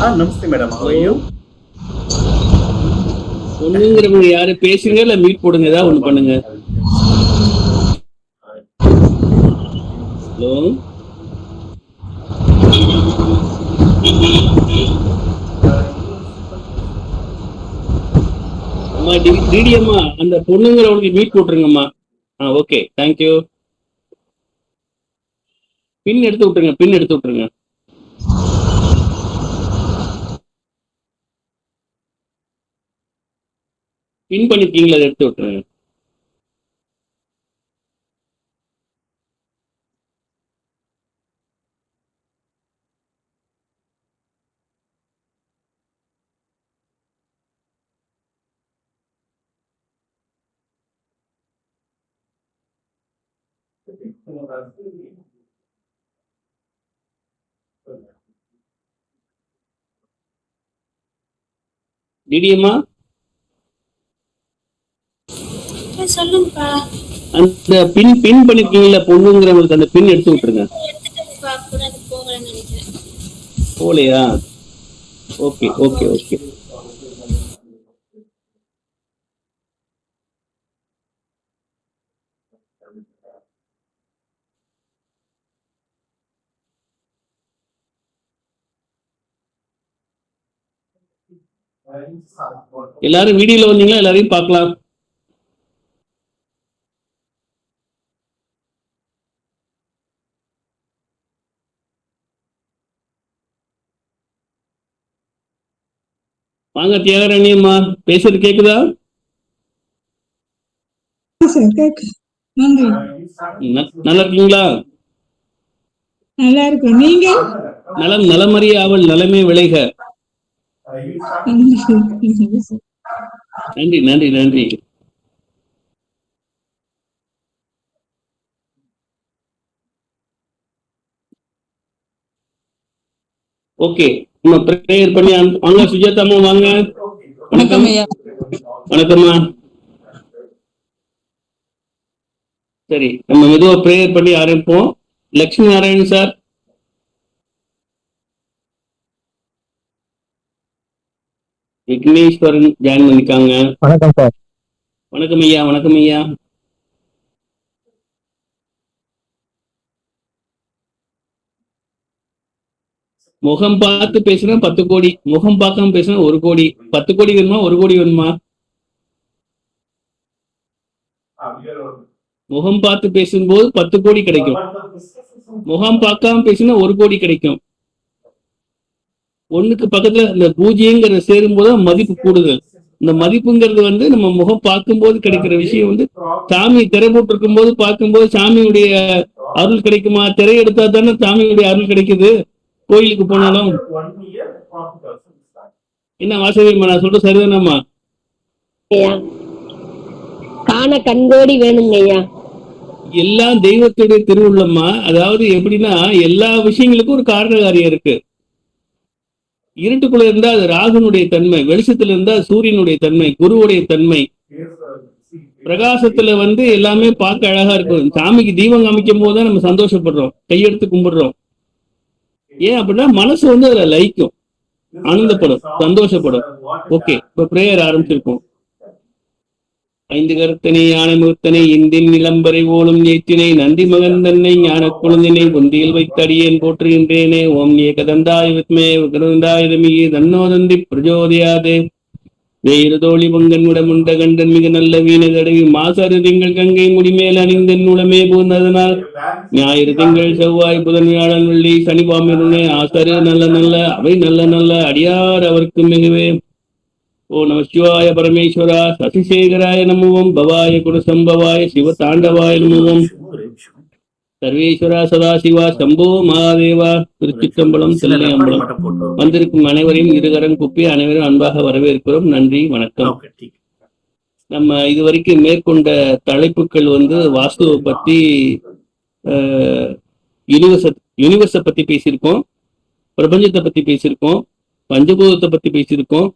Namaste madam. How are you? ஒண்ணுங்கிறவங்க யாரு பேசுங்க இல்ல மீட் போடுங்க, ஏதாவது ஒண்ணு பண்ணுங்க. ஹலோ, அம்மா டிடிஎம்மா, அந்த பொண்ணுங்கிறவங்களுக்கு மீட் போட்டுருங்கம்மா. Okay, thank you. பின் எடுத்து விட்டுருங்க, பின் எடுத்து விட்டுருங்க. பின் பண்ணிருக்கீங்களா, அதை எடுத்து விட்டுருங்க. டிடிஎம்மா, சொல்லுங்கப்பா. அந்த பின் பின் பண்ணிருக்கீங்களா பொண்ணுங்கிறவங்களுக்கு, அந்த பின் எடுத்து விட்டுருங்க. போலையா? Okay okay okay. எல்லாரும் வீடியோல வந்தீங்களா? எல்லாரையும் பார்க்கலாம். வாங்க தியாகராணியம்மா, பேசுறது கேக்குதா? நல்லா இருக்கீங்களா? நல்லா இருக்கும். நீங்க? நலம் நலமறிய அவள் நலமே விளைக. நன்றி நன்றி நன்றி. ஓகே, நம்ம ப்ரேயர் பண்ணி வாங்க. சுஜாதாம்மா வாங்க. வணக்கம். வணக்கம்மா. சரி, நம்ம மெதுவா ப்ரேயர் பண்ணி ஆரம்பிப்போம். லட்சுமி நாராயணன் சார், விக்னேஸ்வரன் ஜாயின் பண்ணிருக்காங்க. வணக்கம் சார். வணக்கம் ஐயா. வணக்கம் ஐயா. முகம் பார்த்து பேசுனா 10 கோடி, முகம் பார்க்காம பேசுனா 1 கோடி. 10 கோடி வேணுமா 1 கோடி வேணுமா? முகம் பார்த்து பேசும்போது 10 கோடி கிடைக்கும். முகம் பார்க்காம பேசினா 1 கோடி கிடைக்கும். ஒண்ணுக்கு பக்கத்துல இந்த பூஜ்யங்கிறத சேரும் போது மதிப்பு கூடுதல். இந்த மதிப்புங்கிறது வந்து நம்ம முகம் பார்க்கும்போது கிடைக்கிற விஷயம் வந்து, சாமி திரை போட்டு இருக்கும் போது பார்க்கும்போது சாமியுடைய அருள் கிடைக்குமா? திரை எடுத்தா தானே சாமியுடைய அருள் கிடைக்குது. கோயிலுக்கு போனாலும் என்ன வாசகம்மா, நான் சொல்ற சரிதானம்மா? காண கண்கோடி வேணுங்க ஐயா. எல்லாம் தெய்வத்துடைய திருவுள்ளம்மா. அதாவது எப்படின்னா, எல்லா விஷயங்களுக்கும் ஒரு காரண காரியம் இருக்கு. இருட்டுக்குள்ள இருந்தா அது ராகுனுடைய தன்மை, வெளிச்சத்துல இருந்தா சூரியனுடைய தன்மை, குருவுடைய தன்மை. பிரகாசத்துல வந்து எல்லாமே பார்க்க அழகா இருக்கும். சாமிக்கு தீபம் காமிக்கும் போதுதான் நம்ம சந்தோஷப்படுறோம், கையெடுத்து கும்பிடுறோம். ஏன் அப்படின்னா மனசு வந்து அதுல லயிக்கும், ஆனந்தப்படும், சந்தோஷப்படும். ஓகே, இப்ப பிரேயர் ஆரம்பிச்சிருக்கோம். 5 கருத்தனை யானை முகத்தனை இந்தின் நிலம்பரை ஓலும் ஏற்றினை நந்தி மகன் தன்னை ஞான குழந்தினை பொந்தியில் வைத்தடியேன் போற்றுகின்றேனே. ஓம் ஏகதந்தாய வித்மே விக்ரந்தாய தமீகி தன்னோ தந்தி பிரஜோதயாதே. வேறு தோழி பொங்கன் விடமுண்ட கண்டன் மிக நல்ல வீண தடவி மாசறு திங்கள் கங்கை முடிமேல் அணிந்தன் உளமே பூர்ணதனால் ஞாயிறு திங்கள் செவ்வாய் புதன் வியாழன் வெள்ளி சனி பாம்பிருந்தே ஆசரு நல்ல நல்ல அவை நல்ல நல்ல அடியார் அவருக்கு மிகவே. ஓ நம சிவாய பரமேஸ்வரா சசிசேகராய நமோம் பவாய குணசம்பவாய சிவ தாண்டவாய நமோம் சர்வேஸ்வரா சதாசிவா சம்போ மகாதேவா. திருச்சிற்றம்பலம், தில்லையம்பலம். வந்திருக்கும் அனைவரையும் இருகரம் குப்பி அனைவரும் அன்பாக வரவேற்கிறோம். நன்றி, வணக்கம். நம்ம இதுவரைக்கும் மேற்கொண்ட தலைப்புகள் வந்து வாஸ்துவை பத்தி, யூனிவர்ஸை பத்தி பேசியிருக்கோம், பிரபஞ்சத்தை பத்தி பேசியிருக்கோம், பஞ்சபூதத்தை பத்தி பேசியிருக்கோம்,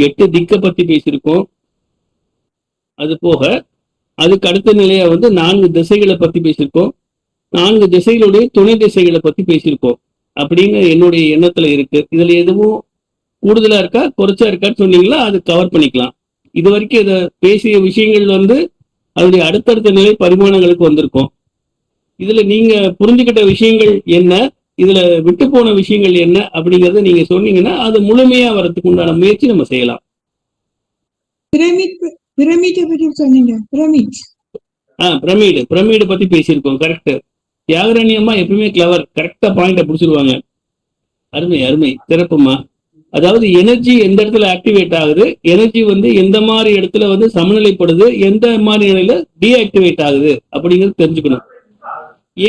8 திக்கை பத்தி பேசியிருக்கோம். அது போக அதுக்கு அடுத்த நிலையா வந்து 4 திசைகளை பத்தி பேசியிருக்கோம். 4 திசைகளுடைய துணை திசைகளை பத்தி பேசியிருக்கோம். அப்படிங்கிற என்னுடைய எண்ணத்துல இருக்கு. இதுல எதுவும் கூடுதலா இருக்கா குறைச்சா இருக்கான்னு சொன்னீங்களா அது கவர் பண்ணிக்கலாம். இது வரைக்கும் இதை பேசிய விஷயங்கள் வந்து அதனுடைய அடுத்தடுத்த நிலை பரிமாணங்களுக்கு வந்திருக்கும். இதுல நீங்க புரிஞ்சுக்கிட்ட விஷயங்கள் என்ன, இதுல விட்டு போன விஷயங்கள் என்ன அப்படிங்கறத நீங்க சொன்னீங்கன்னா அது முழுமையா வரதுக்கு உண்டான முயற்சி நம்ம செய்யலாம். பிரமிட்டை பற்றி சொன்னீங்க. பிரமிடு பத்தி பேசியிருக்கோம். கரெக்ட். தியாகராணி அம்மா எப்பவுமே கிளவர், கரெக்டா பாயிண்ட பிடிச்சிருவாங்க. அருமை அருமை, சிறப்புமா. அதாவது எனர்ஜி எந்த இடத்துல ஆக்டிவேட் ஆகுது, எனர்ஜி வந்து எந்த மாதிரி இடத்துல வந்து சமநிலைப்படுது, எந்த மாதிரி நிலையில டீஆக்டிவேட் ஆகுது அப்படிங்கிறது தெரிஞ்சுக்கணும்.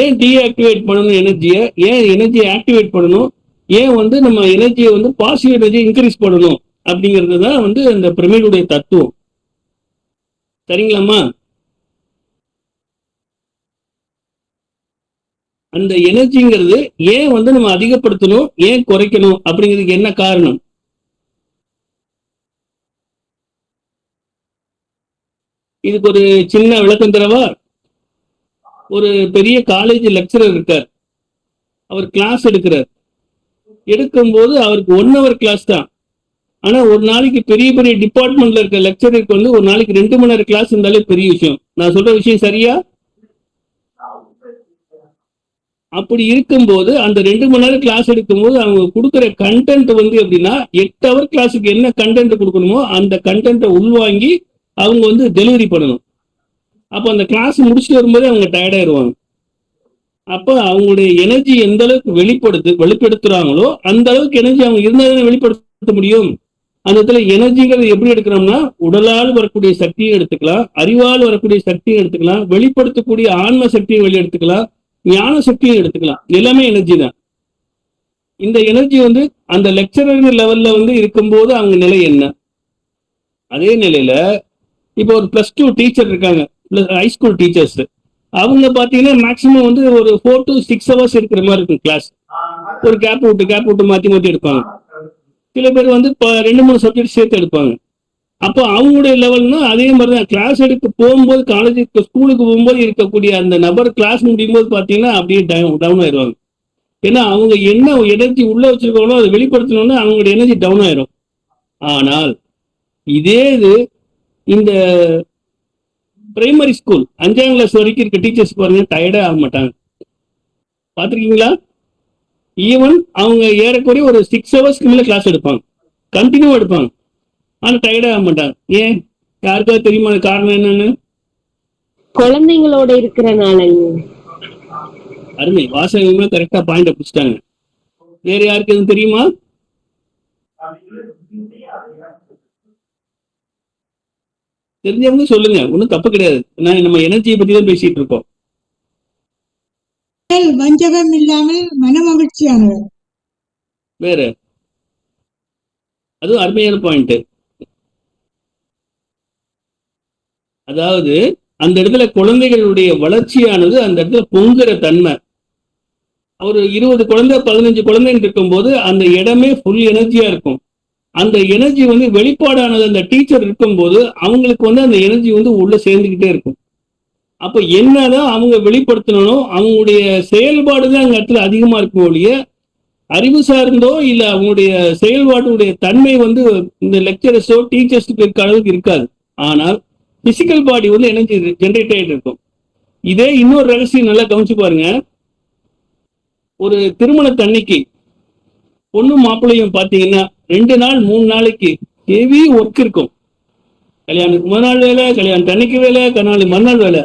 ஏன் டீஆக்டிவேட் பண்ணணும் எனர்ஜியை, ஏன் எனர்ஜியை ஆக்டிவேட் பண்ணணும், ஏன் வந்து நம்ம எனர்ஜியை வந்து பாசிட்டிவ் எனர்ஜியை இன்க்ரீஸ் பண்ணணும் அப்படிங்கிறது தான் வந்து அந்த பிரமிடுடைய தத்துவம். சரிங்களாம்மா? அந்த எனர்ஜிங்கிறது ஏன் வந்து நம்ம அதிகப்படுத்தணும், ஏன் குறைக்கணும் அப்படிங்கிறதுக்கு என்ன காரணம்? இதுக்கு ஒரு சின்ன விளக்கம் தரவா? ஒரு பெரிய காலேஜ் லெக்சரர் இருக்கார். அவர் கிளாஸ் எடுக்கிறார். எடுக்கும்போது அவருக்கு 1 hour கிளாஸ் தான். ஆனா ஒரு நாளைக்கு பெரிய பெரிய டிபார்ட்மெண்ட்ல இருக்க லெக்சருக்கு வந்து ஒரு நாளைக்கு 2 மணி நேரம் கிளாஸ் இருந்தாலே பெரிய விஷயம். நான் சொல்ற விஷயம் சரியா? அப்படி இருக்கும்போது அந்த 2 மணி நேரம் கிளாஸ் எடுக்கும்போது அவங்க கொடுக்குற கண்டென்ட் வந்து எப்படின்னா 8 hour கிளாஸுக்கு என்ன கண்டென்ட் கொடுக்கணுமோ அந்த கண்டென்ட்டை உள்வாங்கி அவங்க வந்து டெலிவரி பண்ணணும். அப்போ அந்த கிளாஸ் முடிச்சுட்டு வரும்போது அவங்க டயர்டாயிருவாங்க. அப்போ அவங்களுடைய எனர்ஜி எந்த அளவுக்கு வெளிப்படுத்துறாங்களோ அந்த அளவுக்கு எனர்ஜி அவங்க இருந்தால் வெளிப்படுத்த முடியும். அந்த இடத்துல எனர்ஜிங்கிறது எப்படி எடுக்கிறோம்னா உடலால் வரக்கூடிய சக்தியை எடுத்துக்கலாம், அறிவால் வரக்கூடிய சக்தியை எடுத்துக்கலாம், வெளிப்படுத்தக்கூடிய ஆன்ம சக்தியை வெளியே எடுத்துக்கலாம், ஞான சக்தியை எடுத்துக்கலாம். எல்லாமே எனர்ஜி தான். இந்த எனர்ஜி வந்து அந்த லெக்சரர் லெவல்ல வந்து இருக்கும்போது அவங்க நிலை என்ன? அதே நிலையில இப்போ ஒரு +2 டீச்சர் இருக்காங்க, ஹைஸ்கூல் டீச்சர்ஸ். அவங்க பாத்தீங்கன்னா மேக்சிமம் வந்து ஒரு 4 to 6 hours இருக்கிற மாதிரி இருக்கும் கிளாஸ். ஒரு கேப் விட்டு மாத்தி எடுப்பாங்க. சில பேர் வந்து 2-3 சப்ஜெக்ட் சேர்த்து எடுப்பாங்க. அப்போ அவங்களுடைய லெவல்னா அதே மாதிரி தான். கிளாஸ் எடுக்க போகும்போது காலேஜுக்கு ஸ்கூலுக்கு போகும்போது இருக்கக்கூடிய அந்த நபர் கிளாஸ் முடியும் போது பார்த்தீங்கன்னா அப்படியே டவுன் ஆயிடுவாங்க. ஏன்னா அவங்க என்ன எனர்ஜி உள்ள வச்சிருக்காங்களோ அதை வெளிப்படுத்தணும்னா அவங்களோட எனர்ஜி டவுன் ஆயிடும். ஆனால் இதே இது இந்த பிரைமரி ஸ்கூல் 5ஆம் கிளாஸ் வரைக்கும் இருக்க டீச்சர்ஸ் பாருங்க, டயர்டே ஆக மாட்டாங்க. பார்த்துருக்கீங்களா? ஈவன் அவங்க ஏறக்குறைய ஒரு 6 hours மேல கிளாஸ் எடுப்பாங்க, கண்டினியூ எடுப்பாங்க. ஆனா டயர்டே ஆக மாட்டாங்க. ஏன்? யாருக்காவது தெரியுமா காரணம் என்னன்னு? குழந்தைங்களோட இருக்கிறனால. அருமை, வாசகமே கரெக்டா பாயிண்ட் பிடிச்சிட்டாங்க. வேற யாருக்கு எதுவும் தெரியுமா? தெரிஞ்சவங்க சொல்லுங்க, ஒன்றும் தப்பு கிடையாது. நம்ம எனர்ஜியை பத்தி தான் பேசிட்டு இருக்கோம். வஞ்சகம் இல்லாமல் மனமகிழ்ச்சியானவர். வேற அதுவும் அருமையான பாயிண்ட். அதாவது அந்த இடத்துல குழந்தைகளுடைய வளர்ச்சியானது அந்த இடத்துல பொங்குற தன்மை. ஒரு 20 குழந்தை 15 குழந்தைன்னு இருக்கும்போது அந்த இடமே ஃபுல் எனர்ஜியா இருக்கும். அந்த எனர்ஜி வந்து வெளிப்பாடானது அந்த டீச்சர் இருக்கும்போது அவங்களுக்கு வந்து அந்த எனர்ஜி வந்து உள்ள சேர்ந்துக்கிட்டே இருக்கும். அப்ப என்னதான் அவங்க வெளிப்படுத்தணும், அவங்களுடைய செயல்பாடு தான் அந்த இடத்துல அதிகமா இருக்கும் ஒழிய அறிவு சார்ந்தோ இல்ல அவங்களுடைய செயல்பாட்டுடைய தன்மை வந்து இந்த லெக்சரர்ஸோ டீச்சர்ஸுக்கு இருக்க அளவுக்கு இருக்காது. ஆனால் பிசிக்கல் பாடி வந்து எனர்ஜி ஜென்ரேட் ஆகிட்டு இருக்கும். இதே இன்னொரு ரகசியம் நல்லா கவனிச்சு பாருங்க. ஒரு திருமணத்தன்னைக்கு பொண்ணு மாப்பிள்ளையும் பார்த்தீங்கன்னா 2 நாள் 3 நாளைக்கு ஹெவி ஒர்க் இருக்கும். கல்யாணத்துக்கு முதல் நாள் வேலை, கல்யாணம் அன்னைக்கு வேலை, மறுநாள் வேலை.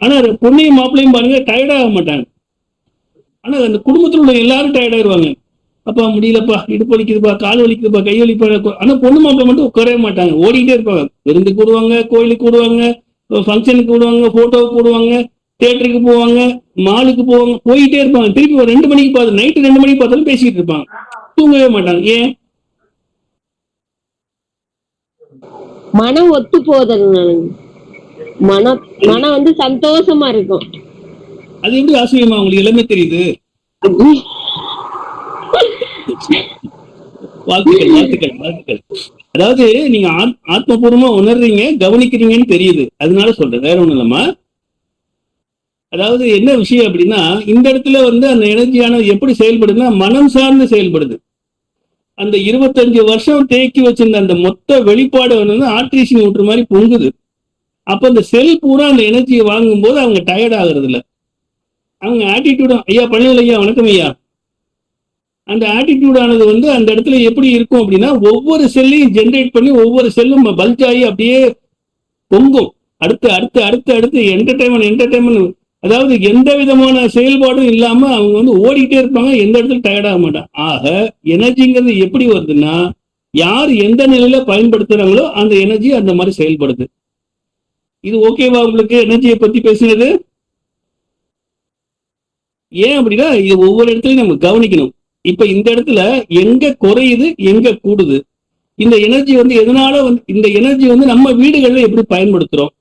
ஆனா பொண்ணையும் மாப்பிள்ளையும் பாருங்க டயர்டாக மாட்டாங்க. ஆனா அந்த குடும்பத்தில் உள்ள எல்லாரும் டயர்டாயிருவாங்க. அப்பா முடியலப்பா, இடுப்பு வலிக்குதுப்பா, கால் வலிக்குதுப்பா, கை வலிப்பா. ஆனா பொண்ணு மாப்பிள்ளை மட்டும் உட்காரவே மாட்டாங்க, ஓடிக்கிட்டே இருப்பாங்க. விருந்துக்கு கூடுவாங்க, கோயிலுக்கு கூடுவாங்க, ஃபங்க்ஷனுக்கு கூடுவாங்க, போட்டோவுக்கு கூடுவாங்க, தியேட்டருக்கு போவாங்க, மாலுக்கு போவாங்க, போயிட்டே இருப்பாங்க. திருப்பி ஒரு 2 மணிக்கு பார்த்து நைட்டு 2 மணிக்கு பார்த்தாலும் பேசிக்கிட்டு இருப்பாங்க, தூங்கவே மாட்டாங்க. ஏன்? மனம் ஒத்து போதல். மனம் வந்து சந்தோஷமா இருக்கும். அது எப்படி ஆச்சரியமா உங்களுக்கு எல்லாமே தெரியுது? வாழ்த்துக்கள். அதாவது நீங்க ஆத்மபூர்வமா உணர்றீங்க, கவனிக்கிறீங்கன்னு தெரியுது, அதனால சொல்றேன், வேற ஒண்ணும் இல்லம்மா. அதாவது என்ன விஷயம் அப்படின்னா இந்த இடத்துல வந்து அந்த எனர்ஜியானது எப்படி செயல்படுதுன்னா மனம் சார்ந்து செயல்படுது. அந்த 25 வருஷம் தேக்கி வச்சிருந்த அந்த மொத்த வெளிப்பாடு வந்து ஆர்டிசின் ஊற்று மாதிரி பொங்குது. அப்ப அந்த செல் பூரா அந்த எனர்ஜியை வாங்கும் போது அவங்க டயர்ட் ஆகுறது இல்லை. அவங்க ஆட்டிடியூடும் ஐயா பண்ணல ஐயா வணக்கம் ஐயா, அந்த ஆட்டிடியூட் ஆனது வந்து அந்த இடத்துல எப்படி இருக்கும் அப்படின்னா, ஒவ்வொரு செல்லையும் ஜென்ரேட் பண்ணி ஒவ்வொரு செல்லும் பல்ஜ் ஆகி அப்படியே பொங்கும். அடுத்து அடுத்து அடுத்து அடுத்து என்டர்டைன்மெண்ட், அதாவது எந்த விதமான செயல்பாடும் இல்லாம அவங்க வந்து ஓடிக்கிட்டே இருப்பாங்க, எந்த இடத்துல டயர்ட் ஆக மாட்டாங்க. ஆக எனர்ஜிங்கிறது எப்படி வருதுன்னா, யார் எந்த நிலையில பயன்படுத்துறாங்களோ அந்த எனர்ஜி அந்த மாதிரி செயல்படுது. இது ஓகேவா உங்களுக்கு எனர்ஜியை பத்தி பேசுனது? ஏன் அப்படின்னா இது ஒவ்வொரு இடத்துலயும் நம்ம கவனிக்கணும். இப்ப இந்த இடத்துல எங்க குறையுது எங்க கூடுது, இந்த எனர்ஜி வந்து எதனால வந்து இந்த எனர்ஜி வந்து நம்ம வீடுகள்ல எப்படி பயன்படுத்துறோம்,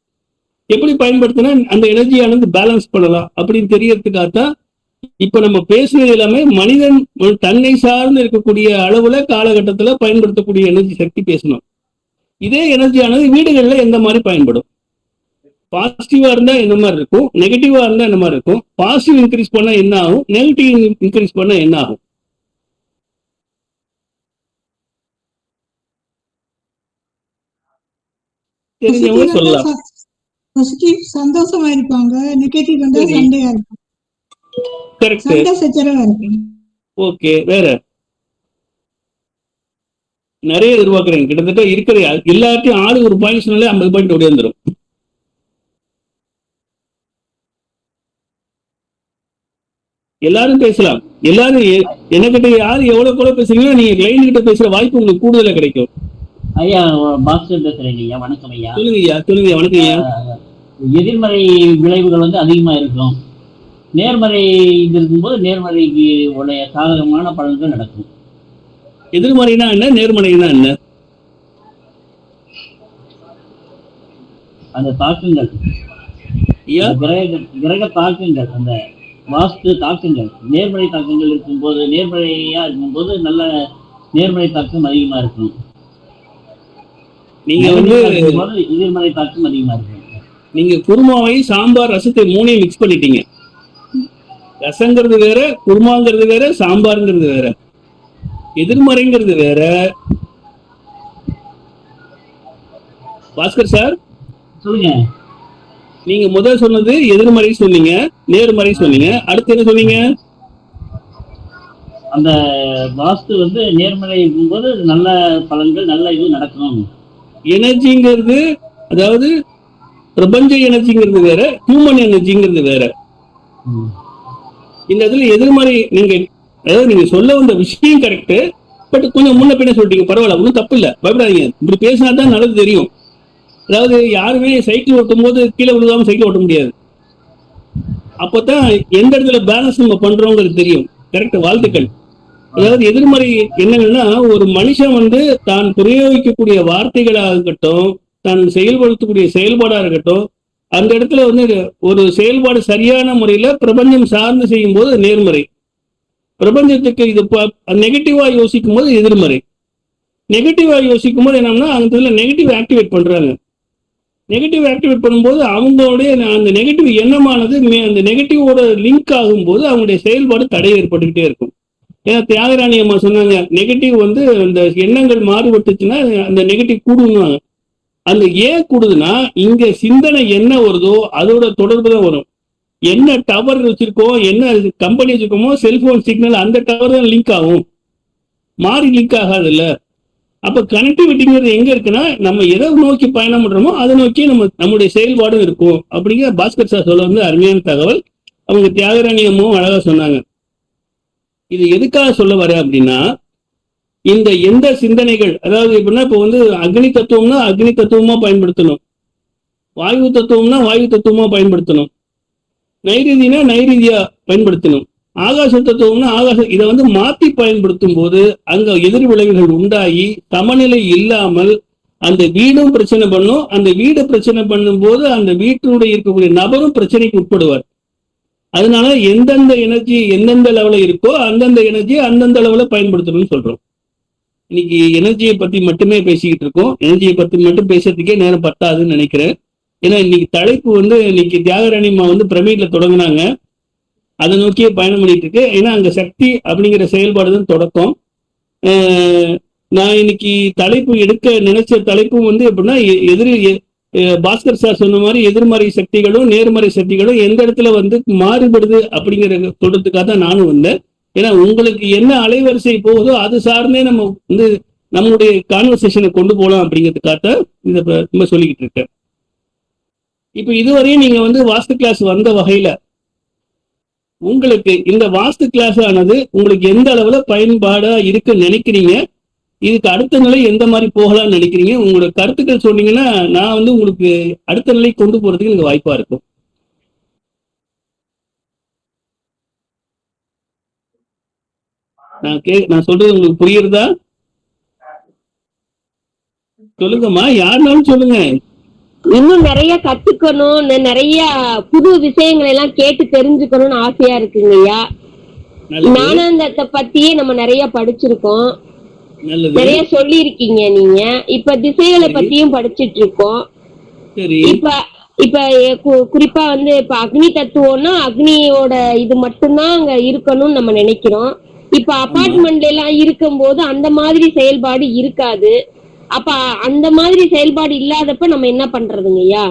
எப்படி பயன்படுத்தினா அந்த எனர்ஜியானது பேலன்ஸ் பண்ணலாம் அப்படின்னு தெரியறதுக்காகத்தான் இப்ப நம்ம பேசுனது எல்லாமே மனிதன் தன்னை சார்ந்து இருக்கக்கூடிய அளவுல காலகட்டத்துல பயன்படுத்தக்கூடிய எனர்ஜி சக்தி பேசணும். இதே எனர்ஜியானது வீடுகள்ல எந்த மாதிரி பயன்படும், பாசிட்டிவா இருந்தா என்ன மாதிரி இருக்கும், நெகட்டிவா இருந்தா என்ன மாதிரி இருக்கும், பாசிட்டிவ் இன்க்ரீஸ் பண்ணா என்ன ஆகும், நெகட்டிவ் இன்க்ரீஸ் பண்ணா என்ன ஆகும்? தெரிஞ்சவங்க சொல்லலாம். பாசிட்டிவ் சந்தோஷமா இருப்பாங்க, நெகட்டிவ் வந்தா சரி. சண்டையா இருக்கும், கரெக்ட். சண்டை சச்சரவா இருக்கும். ஓகே, வேற நிறைய எதிர்பார்க்கிறேன். கிட்டத்தட்ட இருக்கிற எல்லாத்தையும் ஆளு ஒரு பாயிண்ட் சொன்னாலே 50 பாயிண்ட் ஓடி வந்துடும். எல்லாரும் பேசலாம். எல்லாரும் என்கிட்ட யாரு எவ்வளவு கூட பேசுறீங்களோ நீங்க கிளைண்ட் கிட்ட பேசுற வாய்ப்பு உங்களுக்கு கூடுதலா கிடைக்கும். ஐயா பாஸ்கர் பேசுறேங்க ஐயா. வணக்கம் ஐயா. சொல்லுங்க ஐயா. சொல்லுங்க. வணக்கம் ஐயா. எதிர்மறை விளைவுகள் வந்து அதிகமா இருக்கும். நேர்மறை இது இருக்கும்போது நேர்மறைக்கு உடைய சாதகமான பலன்கள் நடக்கும். எதிர்மறைனா என்ன, நேர்மறைனா என்ன? அந்த தாக்கங்கள், கிரக தாக்கங்கள், அந்த வாஸ்து தாக்கங்கள், நேர்மறை தாக்கங்கள் இருக்கும்போது, நேர்மறையா இருக்கும்போது நல்ல நேர்மறை தாக்கம் அதிகமா இருக்கும். நீங்க வந்து எதிர்மறை தாக்கம் அதிகமா இருக்கும். நீங்க குருமாவை சாம்பார் ரசத்தை மூணையும் மிக்ஸ் பண்ணிட்டீங்க. ரசங்கிறது வேற, குருமாங்கிறது வேற, சாம்பார்ங்கிறது வேற, எதிர்மறைங்கிறது வேற. பாஸ்கர் சார் சொல்லுங்க. நீங்க முதல் சொன்னது எதிர்மறை சொன்னீங்க, நேர்மறை சொன்னீங்க, அடுத்து என்ன சொன்னீங்க? அந்த வாஸ்து வந்து நேர்மறை இருக்கும்போது நல்ல பலன்கள், நல்ல இது நடக்கும். எனர்ஜிங்கிறது, அதாவது பிரபஞ்ச எனர்ஜிங்கிறது வேற, ஹியூமன் எனர்ஜிங்கிறது வேற. இந்த இடத்துல எதிர்மறை நீங்க, அதாவது நீங்க சொல்ல வந்த விஷயம் கரெக்ட், பட் கொஞ்சம் முன்ன பின்ன சொல்லிட்டீங்க. பரவாயில்ல, ஒன்றும் தப்பு இல்லை, பயப்படாதீங்க. இப்படி பேசினா தான் நல்லது தெரியும். அதாவது யாருமே சைக்கிள் ஓட்டும் போது கீழே விழுகாம சைக்கிள் ஓட்ட முடியாது. அப்பதான் எந்த இடத்துல பேலன்ஸ் நம்ம பண்றோங்கிறது தெரியும். கரெக்ட், வாழ்த்துக்கள். அதாவது எதிர்மறை என்னங்கன்னா, ஒரு மனுஷன் வந்து தான் பிரயோகிக்கக்கூடிய வார்த்தைகளாக இருக்கட்டும், தான் செயல்படுத்தக்கூடிய செயல்பாடா இருக்கட்டும், அந்த இடத்துல வந்து ஒரு செயல்பாடு சரியான முறையில பிரபஞ்சம் சார்ந்து செய்யும் போது நேர்மறை, பிரபஞ்சத்துக்கு இது நெகட்டிவா யோசிக்கும் போது எதிர்மறை. நெகட்டிவா யோசிக்கும் போது என்னன்னா, அந்த நெகட்டிவ் ஆக்டிவேட் பண்றாங்க. நெகட்டிவ் ஆக்டிவேட் பண்ணும்போது அவங்களுடைய அந்த நெகட்டிவ் எண்ணமானது அந்த நெகட்டிவோட லிங்க் ஆகும்போது அவங்களுடைய செயல்பாடு தடை ஏற்பட்டுக்கிட்டே இருக்கும். ஏன்னா தியாகராணி அம்மா சொன்னாங்க, நெகட்டிவ் வந்து அந்த எண்ணங்கள் மாறுபட்டுச்சுன்னா அந்த நெகட்டிவ் கூடுவாங்க. அந்த ஏன் கூடுதுன்னா, இங்க சிந்தனை என்ன வருதோ அதோட தொடர்பு தான் வரும். என்ன டவர் வச்சிருக்கோம், என்ன கம்பெனி வச்சிருக்கோமோ, செல்போன் சிக்னல் அந்த டவர் தான் லிங்க் ஆகும், மாறி லிங்க் ஆகாது இல்ல. அப்ப கனெக்டிவிட்டிங்கிறது எங்க இருக்குன்னா, நம்ம எதை நோக்கி பயணம் பண்றோமோ அதை நோக்கி நம்முடைய செயல்பாடும் இருக்கும் அப்படிங்கிற பாஸ்கர் சார் சொல்ல வந்து அருமையான தகவல். அவங்க தியாகராணி அம்மாவும் அழகா சொன்னாங்க. இது எதுக்காக சொல்ல வர அப்படின்னா, இந்த எந்த சிந்தனைகள், அதாவது எப்படின்னா, இப்போ வந்து அக்னி தத்துவம்னா அக்னி தத்துவமா பயன்படுத்தணும், வாயு தத்துவம்னா வாயு தத்துவமா பயன்படுத்தணும், நைரீதினா நைரீதியா பயன்படுத்தணும், ஆகாச தத்துவம்னா ஆகாசம். இதை வந்து மாத்தி பயன்படுத்தும் போது அங்க எதிர் விளைவுகள் உண்டாகி சமநிலை இல்லாமல் அந்த வீடும் பிரச்சனை பண்ணும். அந்த வீடு பிரச்சனை பண்ணும் போது அந்த வீட்டினுடைய இருக்கக்கூடிய நபரும் பிரச்சனைக்கு உட்படுவார். அதனால எந்தெந்த எனர்ஜி எந்தெந்த லெவல இருக்கோ அந்தந்த எனர்ஜி அந்தந்த லெவல பயன்படுத்தணும்னு சொல்றோம். இன்னைக்கு எனர்ஜியை பத்தி மட்டுமே பேசிக்கிட்டு இருக்கோம். எனர்ஜியை பத்தி மட்டும் பேசுறதுக்கே நேரம் பத்தாதுன்னு நினைக்கிறேன். ஏன்னா இன்னைக்கு தலைப்பு வந்து இன்னைக்கு தியாகராணி அம்மா வந்து பிரமிட்ல தொடங்கினாங்க, அதை நோக்கியே பயணம் பண்ணிட்டு இருக்கு. ஏன்னா அங்க சக்தி அப்படிங்கிற செயல்பாடு தான் தொடக்கம். நான் இன்னைக்கு தலைப்பு எடுக்க நினைச்ச தலைப்பு வந்து எப்படின்னா பாஸ்கர் சார் சொன்ன மாதிரி எதிர்மறை சக்திகளும் நேர்மறை சக்திகளும் எந்த இடத்துல வந்து மாறுபடுது அப்படிங்கிற சொல்றதுக்காக தான் நானும் வந்தேன். ஏன்னா உங்களுக்கு என்ன அலைவரிசை போகுதோ அது சார்ந்தே நம்ம வந்து நம்மளுடைய கான்வர்சேஷனை கொண்டு போகலாம் அப்படிங்கிறதுக்காக இதை ரொம்ப சொல்லிக்கிட்டு இருக்கேன். இப்ப இதுவரையும் நீங்க வந்து வாஸ்து கிளாஸ் வந்த வகையில உங்களுக்கு இந்த வாஸ்து கிளாஸ் ஆனது உங்களுக்கு எந்த அளவுல பயன்பாடா இருக்குன்னு நினைக்கிறீங்க, இதுக்கு அடுத்த நிலை எந்த மாதிரி போகலாம்னு நினைக்கிறீங்க, உங்களோட கருத்துக்கள் சொன்னீங்கன்னா நான் வந்து உங்களுக்கு அடுத்த நிலை கொண்டு போறதுக்கு எனக்கு வாய்ப்பா இருக்கும். நான் சொல்றது உங்களுக்கு புரியுறதா? சொல்லுங்கம்மா, யாருனாலும் சொல்லுங்க. இன்னும் நிறைய கத்துக்கணும், நிறைய புது விஷயங்களை எல்லாம் கேட்டு தெரிஞ்சுக்கணும்னு ஆசையா இருக்குங்கய்யா. ஞானாந்தத்தை பத்தியே நம்ம நிறைய படிச்சிருக்கோம், நிறைய சொல்லி இருக்கீங்க நீங்க. இப்ப திசைகளை பத்தியும் படிச்சிட்டு இருக்கோம். இப்ப குறிப்பா வந்து இப்ப அக்னி தத்துவம்னா அக்னியோட இது மட்டும்தான் அங்க இருக்கணும்னு நம்ம நினைக்கிறோம். இப்ப அபார்ட்மெண்ட்ல எல்லாம் இருக்கும் போது அந்த மாதிரி செயல்பாடு இருக்காது. அப்ப அந்த மாதிரி செயல்பாடு இல்லாதப்ப நம்ம என்ன பண்றதுங்கய்யா?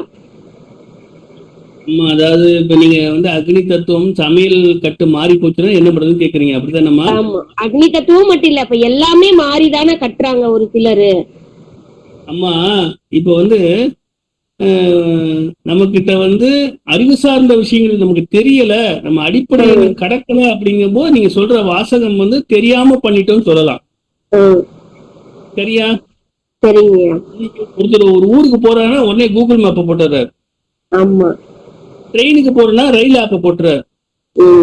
அதாவது இப்ப நீங்க வந்து அக்னி தத்துவம் சமையல் கட்டு மாறி போச்சுன்னா என்ன பண்றதுன்னு கேக்குறீங்க, அப்படித்தானம்மா? ஆமா, அக்னி தத்துவம் மட்டும் இல்ல, இப்ப எல்லாமே மாறிதானே கட்டுறாங்க ஒரு சிலரு. அம்மா இப்ப வந்து நம்ம கிட்ட வந்து அறிவு சார்ந்த விஷயங்கள் நமக்கு தெரியல, நம்ம அடிப்படையை கடக்கல அப்படிங்கும் போது நீங்க சொல்ற வாசகம் வந்து தெரியாம பண்ணிட்டோம்னு சொல்லலாம். சரியா? ஒருத்தர் ஒரு ஊருக்கு போறாருன்னா உடனே கூகுள் மேப்பை போட்டுறாரு. ஆமா. ட்ரெயினுக்கு போறேன்னா ரயில் ஆப்பை போட்டுறாரு,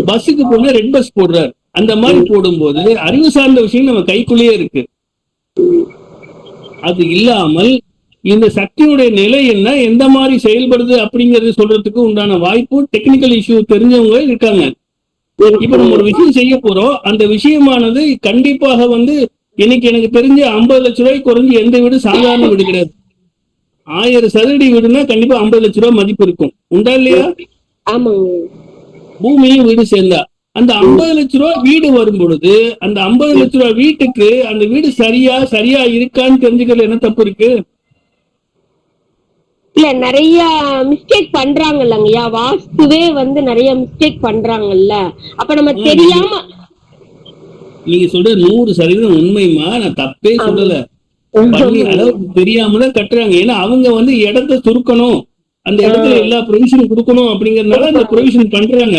பஸ்ஸுக்கு போனா ரெட் பஸ் போடுறாரு. அந்த மாதிரி போடும்போது அறிவு சார்ந்த விஷயம் நம்ம கைக்குள்ளேயே இருக்கு. அது இல்லாமல் இந்த சக்தியுடைய நிலை என்ன, எந்த மாதிரி செயல்படுது அப்படிங்கறது சொல்றதுக்கு உண்டான வாய்ப்பு டெக்னிக்கல் இஷ்யூ தெரிஞ்சவங்க இருக்காங்க. இப்ப நம்ம ஒரு விஷயம் செய்ய போறோம், அந்த விஷயமானது கண்டிப்பாக வந்து இன்னைக்கு எனக்கு தெரிஞ்ச 50 லட்ச ரூபாய்க்கு குறைஞ்சு எந்த வீடு சாதாரண வீடு கிடையாது. 1000 சதுரடி வீடுனா கண்டிப்பா 50 லட்ச ரூபாய் மதிப்பு இருக்கும். உண்டா இல்லையா? பூமியும் வீடு சேர்ந்தா அந்த 50 லட்ச ரூபாய் வீடு வரும் பொழுது அந்த 50 லட்ச ரூபாய் வீட்டுக்கு அந்த வீடு சரியா இருக்கான்னு தெரிஞ்சுக்கிறது என்ன தப்பு இருக்கு? இல்ல, நிறைய மிஸ்டேக் பண்றாங்கல்லங்கய்யா, வாஸ்துவே வந்து நிறைய மிஸ்டேக் பண்றாங்கல்ல. அப்ப நம்ம தெரியாம நீங்க சொல்ற 100% உண்மைமா, நான் தப்பே சொல்லல. பண்ணி அளவுக்கு தெரியாமதான் கட்டுறாங்க. ஏன்னா அவங்க வந்து இடத்தை சுருக்கணும், அந்த இடத்துல எல்லா ப்ரொவிஷனும் கொடுக்கணும் அப்படிங்கறதுனால அந்த ப்ரொவிஷன் பண்றாங்க.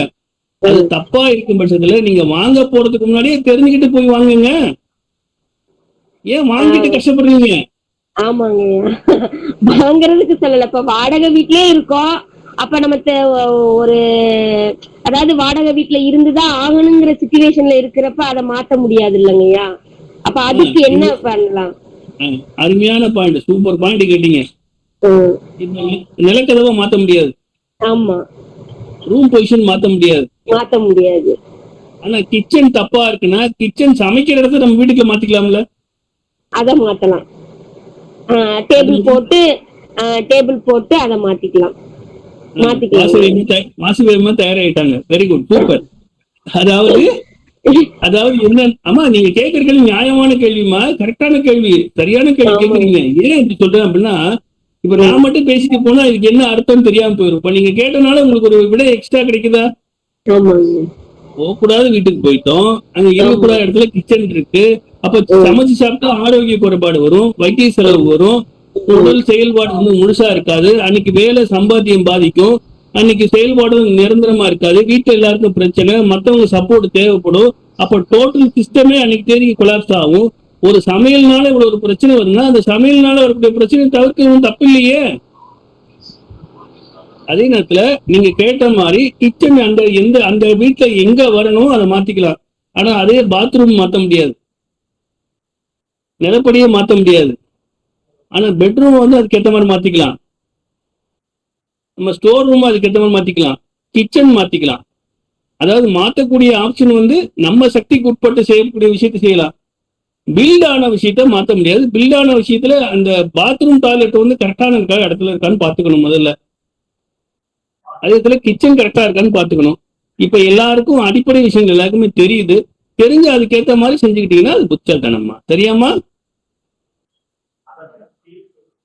அது தப்பா இருக்கும் பட்சத்துல நீங்க வாங்க போறதுக்கு முன்னாடியே தெரிஞ்சுக்கிட்டு போய் வாங்குங்க. ஏன் வாங்கிட்டு கஷ்டப்படுறீங்க? ஆமாங்க, வாங்குறதுக்கு சொல்லல. இப்ப வாடகை வீட்லயே இருக்கோம், அப்ப நம்ம ஒரு அதாவது வாடகை வீட்டுல இருந்துதான் ஆகணுங்கிற சிச்சுவேஷன்ல இருக்கிறப்ப அதை மாத்த முடியாது இல்லைங்கய்யா. அப்ப அதுக்கு என்ன பண்ணலாம்? அருமையான பாயிண்ட், சூப்பர் பாயிண்ட் கேட்டீங்க. நிலக்கதவை மாத்த முடியாது. ஆமா. ரூம் பொசிஷன் மாத்த முடியாது. ஆனா கிச்சன் தப்பா இருக்குன்னா கிச்சன் சமைக்கிற இடத்த நம்ம வீட்டுக்குள்ள மாத்திக்கலாம்ல? அத மாத்தலாம். டேபிள் போட்டு அதை மாத்திக்கலாம். வாசுதேவமா தயாராயிட்டாங்க. Very good, super. அதாவது என்ன அம்மா நீங்க கேட்கிற கேள்வி நியாயமான கேள்விமா, கரெக்டான கேள்வி, சரியான கேள்வி கேட்கறீங்க. ஏன் இப்படி சொல்றேன் அப்படின்னா, இப்ப நான் மட்டும் பேசிட்டு போனா இதுக்கு என்ன அர்த்தம் தெரியாம போயிடும். இப்ப நீங்க கேட்டனால உங்களுக்கு ஒரு விட எக்ஸ்ட்ரா கிடைக்குதா? போகக்கூடாத வீட்டுக்கு போயிட்டோம், அங்க இருக்கக்கூடாத இடத்துல கிச்சன் இருக்கு. அப்ப சமைச்சு சாப்பிட்டா ஆரோக்கிய குறைபாடு வரும், வைத்திய செலவு வரும், உடல் செயல்பாடு வந்து முழுசா இருக்காது, அன்னைக்கு வேலை சம்பாத்தியம் பாதிக்கும், அன்னைக்கு செயல்பாடு நிரந்தரமா இருக்காது, வீட்டுல எல்லாருக்கும் பிரச்சனை, மத்தவங்க சப்போர்ட் தேவைப்படும். அப்ப டோட்டல் சிஸ்டமே அன்னைக்கு தேதிக்கு கொலாப்ஸ் ஆகும். ஒரு சமையல்னால இவ்வளவு ஒரு பிரச்சனை வருதுன்னா அந்த சமையல்னால வரக்கூடிய பிரச்சனை தவிர்க்கவும் தப்பு இல்லையே. அதே நேரத்துல நீங்க கேட்ட மாதிரி கிச்சன் அந்த வீட்டுல எங்க வரணும் அதை மாத்திக்கலாம். ஆனா அதே பாத்ரூம் மாத்த முடியாது, நிலப்படியே மாத்த முடியாது. ஆனா பெட்ரூம் வந்து அதுக்கு ஏற்ற மாதிரி மாத்திக்கலாம், நம்ம ஸ்டோர் ரூம் அதுக்கு ஏற்ற மாதிரி மாத்திக்கலாம், கிச்சன் மாத்திக்கலாம். அதாவது மாத்தக்கூடிய ஆப்ஷன் வந்து நம்ம சக்திக்கு உட்பட்டு செய்யக்கூடிய விஷயத்தை செய்யலாம். பில்ட் ஆன விஷயத்த மாத்த முடியாது. பில்ட் ஆன விஷயத்துல அந்த பாத்ரூம் டாய்லெட் வந்து கரெக்டான இடத்துல இருக்கான்னு பாத்துக்கணும் முதல்ல. அதே இடத்துல கிச்சன் கரெக்டா இருக்கான்னு பாத்துக்கணும். இப்ப எல்லாருக்கும் அடிப்படை விஷயங்கள் எல்லாருக்குமே தெரியுது. தெரிஞ்சு அதுக்கேற்ற மாதிரி செஞ்சுக்கிட்டீங்கன்னா அது புத்தல்தனம்மா. சரியாம்மா?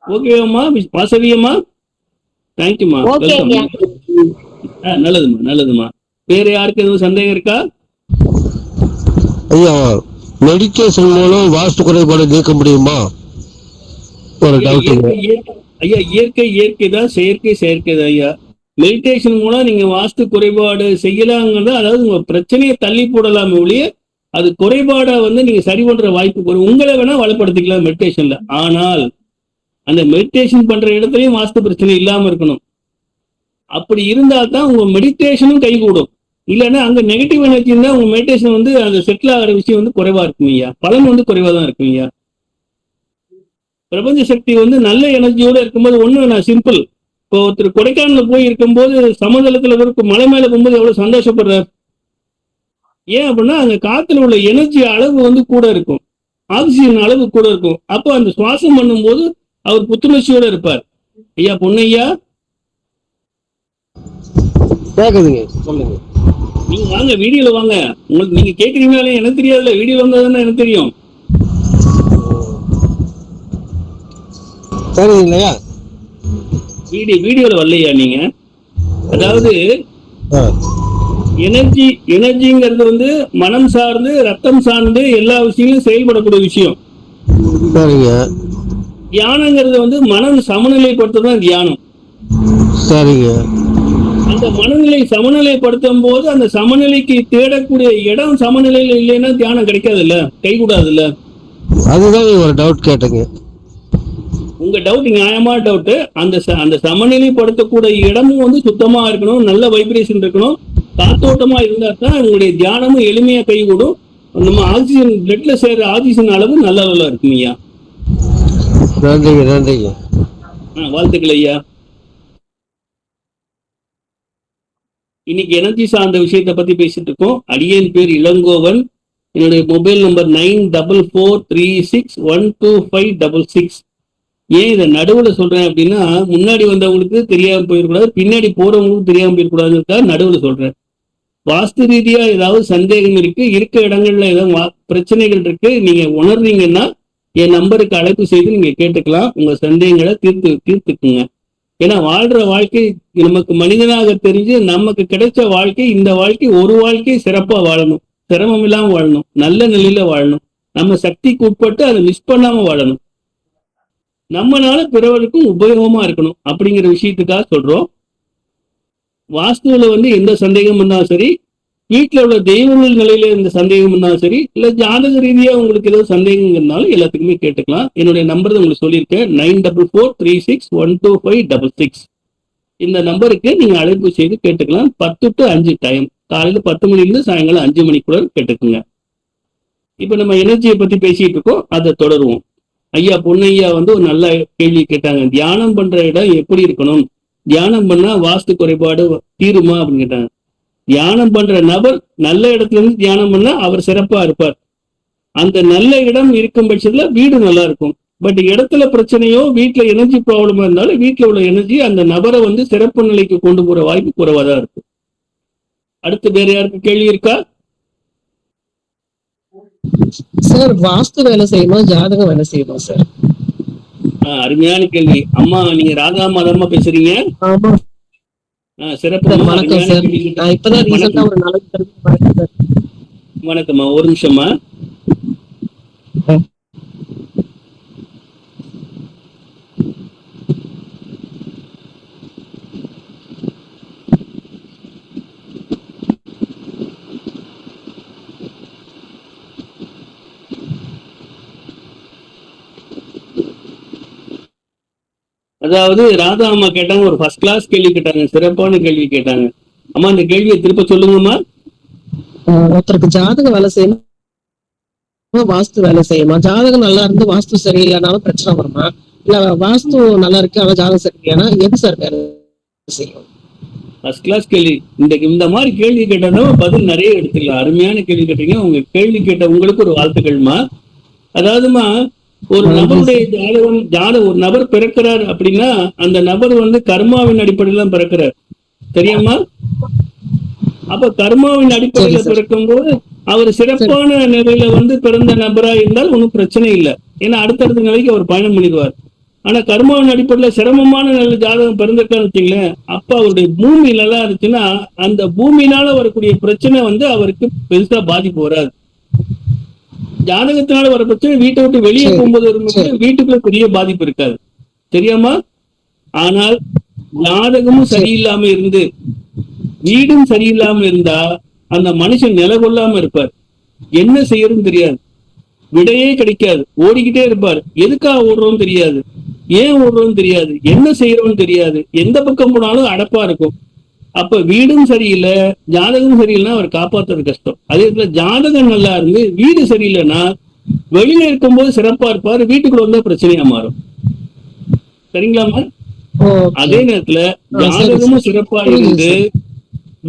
ஓகேவாம்மா வாசவியம்மா? தேங்க்யூம்மா, ஓகே வெல்கம். ஐயா. நல்லதும்மா, நல்லதும்மா. வேற யாருக்கு எதுவும் சந்தேகம் இருக்கா? ஐயா, மெடிடேஷன் மூலம் வாஸ்து குறைபாடு நீக்க முடியுமா? ஒரு டவுட். ஐயா, இயற்கை தான், செயற்கை தான் ஐயா. மெடிடேஷன் மூலம் நீங்க வாஸ்து குறைபாடு செய்யலாங்கிறது, அதாவது உங்க பிரச்சனையை தள்ளி போடலாமே ஒழிய அது குறைபாடா நீங்க சரி பண்ற வாய்ப்பு உங்களை வேணா வளப்படுத்திக்கலாம் மெடிடேஷன்ல. ஆனால் அந்த மெடிடேஷன் பண்ற இடத்துலயும் வாஸ்து பிரச்சனை இல்லாம இருக்கணும். அப்படி இருந்தா தான் உங்க மெடிடேஷனும் கைகூடும். இல்லைன்னா அங்க நெகட்டிவ் எனர்ஜி இருந்தா உங்க மெடிடேஷன் அந்த செட்டில் ஆகிற விஷயம் குறைவா இருக்கும் ஐயா. பலன் குறைவா தான் இருக்கும் ஐயா. பிரபஞ்ச சக்தி நல்ல எனர்ஜியோட இருக்கும்போது நான் சிம்பிள். இப்போ ஒருத்தர் கொடைக்கானல போய் இருக்கும்போது சமதளத்துல இருக்கும் மலை மேல போகும்போது எவ்வளவு சந்தோஷப்படுறாரு. ஏன் அப்படின்னா அங்க காத்துல உள்ள எனர்ஜி அளவு கூட இருக்கும், ஆக்சிஜன் அளவு கூட இருக்கும். அப்போ அந்த சுவாசம் பண்ணும்போது அவர் புத்துணர்ச்சியோட இருப்பார். ஐயா பொன்னையா கேக்குதுங்க, சொல்லுங்க. நீங்க வாங்க, வீடியோல வாங்க. உங்களுக்கு நீங்க கேக்குறீங்களா எனக்கு தெரியாதுல்ல, வீடியோல வந்ததுன்னா எனக்கு தெரியும். சரிங்களா? வீடியோல வரலையா நீங்க? அதாவது எனர்ஜிங்கிறது மனம் சார்ந்து ரத்தம் சார்ந்து எல்லா விஷயங்களும் செயல்படக்கூடிய விஷயம். சரிங்க. தியானங்கிறது மனம் சமநிலைப்படுத்துறதுதான் தியானம். சரிங்க. அந்த மனநிலை சமநிலைப்படுத்தும் போது அந்த சமநிலைக்கு தேடக்கூடிய இடம் சமநிலையில இல்லைன்னா தியானம் கிடைக்காது இல்ல, கைகூடாது இல்ல. அதுதான் ஒரு டவுட் கேட்டேங்க. உங்க டவுட் நியாயமான டவுட். அந்த சமநிலைப்படுத்தக்கூடிய இடமும் சுத்தமா இருக்கணும், நல்ல வைப்ரேஷன் இருக்கணும், காத்தோட்டமா இருந்தா தான் உங்களுடைய தியானமும் எளிமையா கைகூடும். நம்ம ஆக்சிஜன் பிளட்ல சேர்ற ஆக்சிஜன் அளவு நல்ல அளவுல இருக்கும் ஐயா. நன்றிங்க, நன்றிங்க. வாழ்த்துக்கள் ஐயா. இன்னைக்கு எனர்ஜி சார்ந்த விஷயத்தை பத்தி பேசிட்டு இருக்கோம். அடியேன் பேர் இளங்கோவன். என்னுடைய மொபைல் நம்பர் 9443612566. ஏன் இதை நடுவுல சொல்றேன் அப்படின்னா, முன்னாடி வந்தவங்களுக்கு தெரியாம போயிடக்கூடாது, பின்னாடி போறவங்களுக்கு தெரியாம போயிடக்கூடாதுக்காக நடுவுல சொல்றேன். வாஸ்து ரீதியா ஏதாவது சந்தேகம் இருக்க இடங்கள்ல ஏதாவது பிரச்சனைகள் இருக்கு, நீங்க உணர்றீங்கன்னா என் நம்பருக்கு அழைப்பு செய்து நீங்க கேட்டுக்கலாம். உங்க சந்தேகங்களை தீர்த்துக்குங்க. ஏன்னா வாழ்ற வாழ்க்கை நமக்கு மனிதனாக தெரிஞ்சு நமக்கு கிடைச்ச வாழ்க்கை, இந்த வாழ்க்கை ஒரு வாழ்க்கை சிறப்பா வாழணும், சிரமம் இல்லாம வாழணும், நல்ல நிலையில வாழணும், நம்ம சக்திக்கு உட்பட்டு அதை மிஸ் பண்ணாம வாழணும், நம்மளால பிறவருக்கும் உபயோகமா இருக்கணும் அப்படிங்கிற விஷயத்துக்காக சொல்றோம். வாஸ்துவில எந்த சந்தேகம் இருந்தாலும் சரி, வீட்டுல உள்ள தெய்வங்கள் நிலையில எந்த சந்தேகம் இருந்தாலும் சரி, இல்ல ஜாதக ரீதியா உங்களுக்கு ஏதாவது சந்தேகம் இருந்தாலும் எல்லாத்துக்குமே கேட்டுக்கலாம். என்னுடைய நம்பர் உங்களுக்கு சொல்லியிருக்கேன், 9443612566. இந்த நம்பருக்கு நீங்க அழைப்பு செய்து கேட்டுக்கலாம். 10 to 5 டைம், காலையில 10 மணிலிருந்து சாயங்காலம் 5 மணிக்குள்ள கேட்டுக்குங்க. இப்ப நம்ம எனர்ஜியை பத்தி பேசிட்டு இருக்கோம், அதை தொடருவோம். ஐயா பொன்னையா ஒரு நல்ல கேள்வி கேட்டாங்க. தியானம் பண்ற இடம் எப்படி இருக்கணும், தியானம் பண்ணா வாஸ்து குறைபாடு தீருமா அப்படின்னு கேட்டாங்க. தியானம் பண்ற நபர் நல்ல இடத்துல இருந்து தியானம் பண்ணா அவர் சிறப்பா இருப்பார். அந்த நல்ல இடம் இருக்கும் பட்சத்துல வீடு நல்லா இருக்கும். பட் இடத்துல பிரச்சனையோ வீட்டுல எனர்ஜி ப்ராப்ளமா இருந்தாலும் வீட்டுல உள்ள எனர்ஜி அந்த நபரை சிறப்பு நிலைக்கு கொண்டு போற வாய்ப்பு குறைவாதான் இருக்கும். அடுத்து வேற யாருக்கு கேள்வி இருக்கா? சார், வாஸ்து வேலை செய்யுமா, ஜாதகம் வேலை செய்யுமா சார்? அருமையான கேள்வி. அம்மா நீங்க ராதா மாதமா பேசுறீங்க? ஆமா சிறப்பு. வணக்கம் சார். நான் இப்பதான் ரீசெண்டா ஒரு நாளைக்கு வணக்கம்மா, ஒரு நிமிஷமா. அதாவது ராதா அம்மா கேட்டாங்க, ஒரு ஃபர்ஸ்ட் கிளாஸ் கேள்வி கேட்டாங்க, சிறப்பான கேள்வி கேட்டாங்க. அம்மா இந்த கேள்வியை திருப்ப சொல்லுங்கம்மா. ஒருத்தருக்கு ஜாதகம் வேலை செய்யணும், வாஸ்து வேலை செய்யுமா? ஜாதகம் நல்லா இருந்து வாஸ்து சரியில்லைனாலும் பிரச்சனை வருமா, இல்ல வாஸ்து நல்லா இருக்கு ஆனா ஜாதகம் சரியில்லைன்னா எது சார் வேலை செய்யும்? ஃபர்ஸ்ட் கிளாஸ் கேள்வி. இந்த மாதிரி கேள்வி கேட்டா பதில் நிறைய எடுத்துக்கலாம். அருமையான கேள்வி கேட்டீங்க. உங்க கேள்வி கேட்ட உங்களுக்கு ஒரு வாழ்த்துக்கள்மா. அதாவதுமா, ஒரு நபருடைய ஜாதகம் ஒரு நபர் பிறக்கிறார் அப்படின்னா அந்த நபர் கர்மாவின் அடிப்படையில தான் பிறக்கிறார், தெரியுமா? அப்ப கர்மாவின் அடிப்படையில பிறக்கும் போது அவர் சிறப்பான நிலையில வந்து பிறந்த நபரா இருந்தால் ஒன்றும் பிரச்சனை இல்லை. ஏன்னா அடுத்தடுத்த நிலைக்கு அவர் பயணம் பண்ணிடுவார். ஆனா கர்மாவின் அடிப்படையில் சிரமமான நிலை ஜாதகம் பிறந்திருக்கான்னு வச்சுங்களேன், அப்ப அவருடைய பூமி நல்லா இருந்துச்சுன்னா அந்த பூமியினால வரக்கூடிய பிரச்சனை வந்து அவருக்கு பெருசா பாதிப்பு வராது. ஜாதகத்தினால வர பிரச்சனை வீட்டை விட்டு வெளியே போகும்போது வரும்போது வீட்டுக்குள்ள பெரிய பாதிப்பு இருக்காது, தெரியாமா? ஆனால் ஜாதகமும் சரியில்லாம இருந்து வீடும் சரியில்லாம இருந்தா அந்த மனுஷன் நிலை கொள்ளாம இருப்பார். என்ன செய்யறதுன்னு தெரியாது, விடையே கிடைக்காது, ஓடிக்கிட்டே இருப்பார். எதுக்காக ஓடுறோம்னு தெரியாது, ஏன் ஓடுறோம்னு தெரியாது, என்ன செய்யறோம்னு தெரியாது, எந்த பக்கம் போனாலும் அடப்பா இருக்கும். அப்ப வீடும் சரியில்லை ஜாதகம் சரியில்லைன்னா அவர் காப்பாத்துறது கஷ்டம். அதே போல ஜாதகம் நல்லா இருந்து வீடு சரியில்லைன்னா வெளியில இருக்கும்போது சிறப்பா இருப்பாரு, வீட்டுக்குள்ள வந்தா பிரச்சனையா மாறும். சரிங்களாமா? அதே நேரத்துல ஜாதகமும் சிறப்பா இருந்து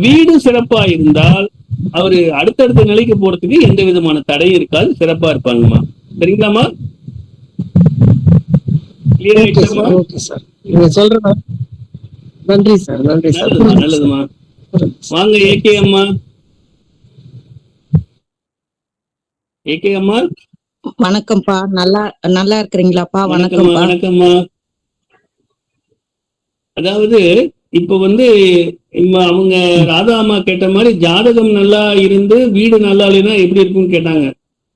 வீடும் சிறப்பா இருந்தால் அவரு அடுத்தடுத்த நிலைக்கு போறதுக்கு எந்த விதமான தடையும் இருக்காது, சிறப்பா இருப்பாங்கம்மா. சரிங்களாமா? நன்றி சார், நன்றி சார். நல்லதுமா. வாங்க ஏகே அம்மா. ஏகே அம்மா வணக்கம்ப்பா. நல்லா இருக்கிறீங்களாப்பா? வணக்கம்ப்பா. வணக்கம்மா. அதாவது இப்ப வந்து அவங்க ராதா அம்மா கேட்ட மாதிரி ஜாதகம் நல்லா இருந்து வீடு நல்லா இல்லைன்னா எப்படி இருக்கும்னு கேட்டாங்க.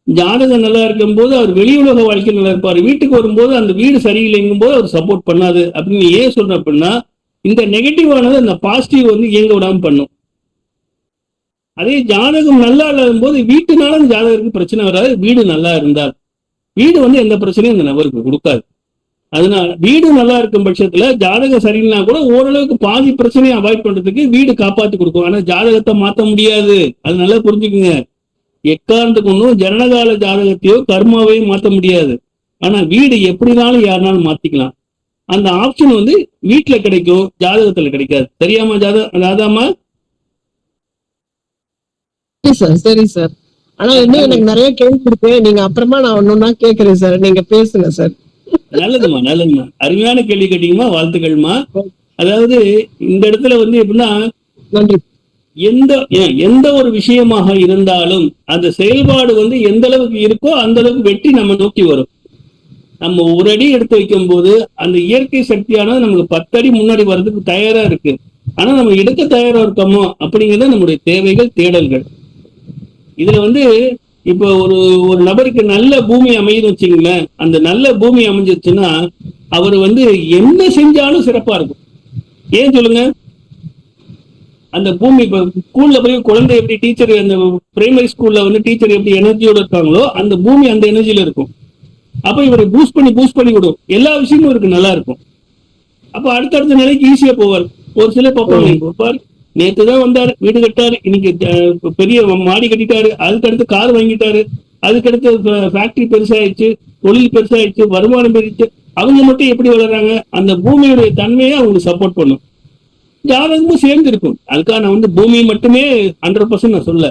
ஜாதகம் நல்லா இருக்கும் போது அவர் வெளி உலக வாழ்க்கை நல்லா இருப்பாரு, வீட்டுக்கு வரும்போது அந்த வீடு சரியில்லைங்கும் போது அவர் சப்போர்ட் பண்ணாது அப்படின்னு ஏன் சொல்ற அப்படின்னா இந்த நெகட்டிவ் ஆனது அந்த பாசிட்டிவ் வந்து இயங்க விடாம பண்ணும். அதே ஜாதகம் நல்லா இல்லாத போது வீட்டுனால அந்த ஜாதகத்துக்கு பிரச்சனை வராது, வீடு நல்லா இருந்தால் வீடு வந்து எந்த பிரச்சனையும் அந்த நபருக்கு கொடுக்காது. அதனால வீடு நல்லா இருக்கும் பட்சத்துல ஜாதகம் சரியில்லைனா கூட ஓரளவுக்கு பாதி பிரச்சனையை அவாய்ட் பண்றதுக்கு வீடு காப்பாத்தி கொடுக்கும். ஆனா ஜாதகத்தை மாத்த முடியாது, அது நல்லா புரிஞ்சுக்குங்க. எக்காரணத்துக்கு ஒன்றும் ஜனனகால ஜாதகத்தையோ கர்மாவையோ மாத்த முடியாது. ஆனா வீடு எப்படினாலும் யாருனாலும் மாத்திக்கலாம். அந்த ஆப்ஷன் வந்து வீட்டுல கிடைக்கும், ஜாதகத்துல கிடைக்காது. தெரியாமா ராதாமா? சரி சார். ஆனா இன்னும் எனக்கு நிறைய கேள்வி இருக்கு, நீங்க அப்புறமா நான் ஒன்னொன்னா கேக்குறேன் சார், நீங்க பேசுங்க சார். நல்லதுமா, நல்லதுமா. அருமையான கேள்வி கேட்டீங்கம்மா, வாழ்த்துக்கள்மா. அதாவது இந்த இடத்துல வந்து எப்படின்னா எந்த ஒரு விஷயமாக இருந்தாலும் அந்த செயல்பாடு வந்து எந்த அளவுக்கு இருக்கோ அந்த அளவுக்கு வெற்றி நம்ம நோக்கி வரும். நம்ம ஒரு அடி எடுத்து வைக்கும் போது அந்த இயற்கை சக்தியானது நமக்கு 10 அடி முன்னாடி வர்றதுக்கு தயாரா இருக்கு. ஆனா நம்ம எடுக்க தயாரா இருக்கோமோ அப்படிங்கிறது நம்முடைய தேவைகள், தேடல்கள். இதுல வந்து இப்போ ஒரு நபருக்கு நல்ல பூமி அமையுதுன்னு வச்சுங்களேன், அந்த நல்ல பூமி அமைஞ்சிருச்சுன்னா அவர் வந்து என்ன செஞ்சாலும் சிறப்பா இருக்கும். ஏன் சொல்லுங்க? அந்த பூமி இப்ப ஸ்கூல்ல போய் குழந்தை எப்படி டீச்சர், அந்த பிரைமரி ஸ்கூல்ல வந்து டீச்சர் எப்படி எனர்ஜியோட இருக்காங்களோ அந்த பூமி அந்த எனர்ஜியில இருக்கும். அப்ப இவரை பூஸ்ட் பண்ணி விடும், எல்லா விஷயமும் இவருக்கு நல்லா இருக்கும். அப்ப அடுத்தடுத்த நிலைக்கு ஈஸியா போவார். ஒரு சில பார்ப்பாங்க, நேற்றுதான் வந்தாரு, வீடு கட்டாரு, இன்னைக்கு பெரிய மாடி கட்டிட்டாரு, அதுக்கடுத்து கார் வாங்கிட்டாரு, அதுக்கடுத்து ஃபேக்டரி பெருசாயிடுச்சு, தொழில் பெருசாயிடுச்சு, வருமானம் பெருச்சு. அவங்க மட்டும் எப்படி வளர்றாங்க? அந்த பூமியுடைய தன்மையை அவங்களுக்கு சப்போர்ட் பண்ணும். ஜாதகமும் சேர்ந்து இருக்கும். அதுக்காக நான் வந்து பூமி மட்டுமே 100% நான் சொல்ல,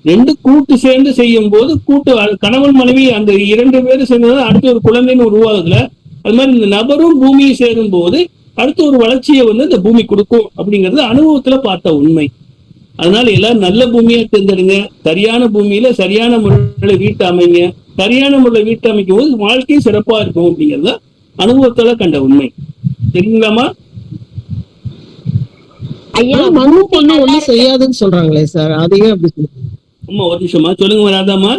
ரெண்டு கூட்டு சேர்ந்து செய்யும் போது கூட்டு கணவன் மனைவி அந்த 2 பேரும் சேர்ந்தது அடுத்து ஒரு குழந்தைன்னு உருவாகுதுல, அது மாதிரி இந்த நபரும் பூமியை சேரும் போது அடுத்து ஒரு வளர்ச்சியை வந்து இந்த பூமி கொடுக்கும் அப்படிங்கிறது அனுபவத்துல பார்த்த உண்மை. அதனால எல்லாரும் நல்ல பூமியை தேர்ந்தெடுங்க, சரியான பூமியில சரியான முறையில வீட்டு அமைங்க. சரியான முறையில வீட்டு அமைக்கும் போது வாழ்க்கையும் சிறப்பா இருக்கும் அப்படிங்கிறத அனுபவத்துல கண்ட உண்மை. தெரியுங்களாமா? ஐயா மண்ணு பொண்ணு ஒண்ணும் செய்யாதுன்னு சொல்றாங்களே சார், அதையும் அப்படி சொல்லுங்க. அம்மா ஒரு நிமிஷமா சொல்லுங்க வராதாமா?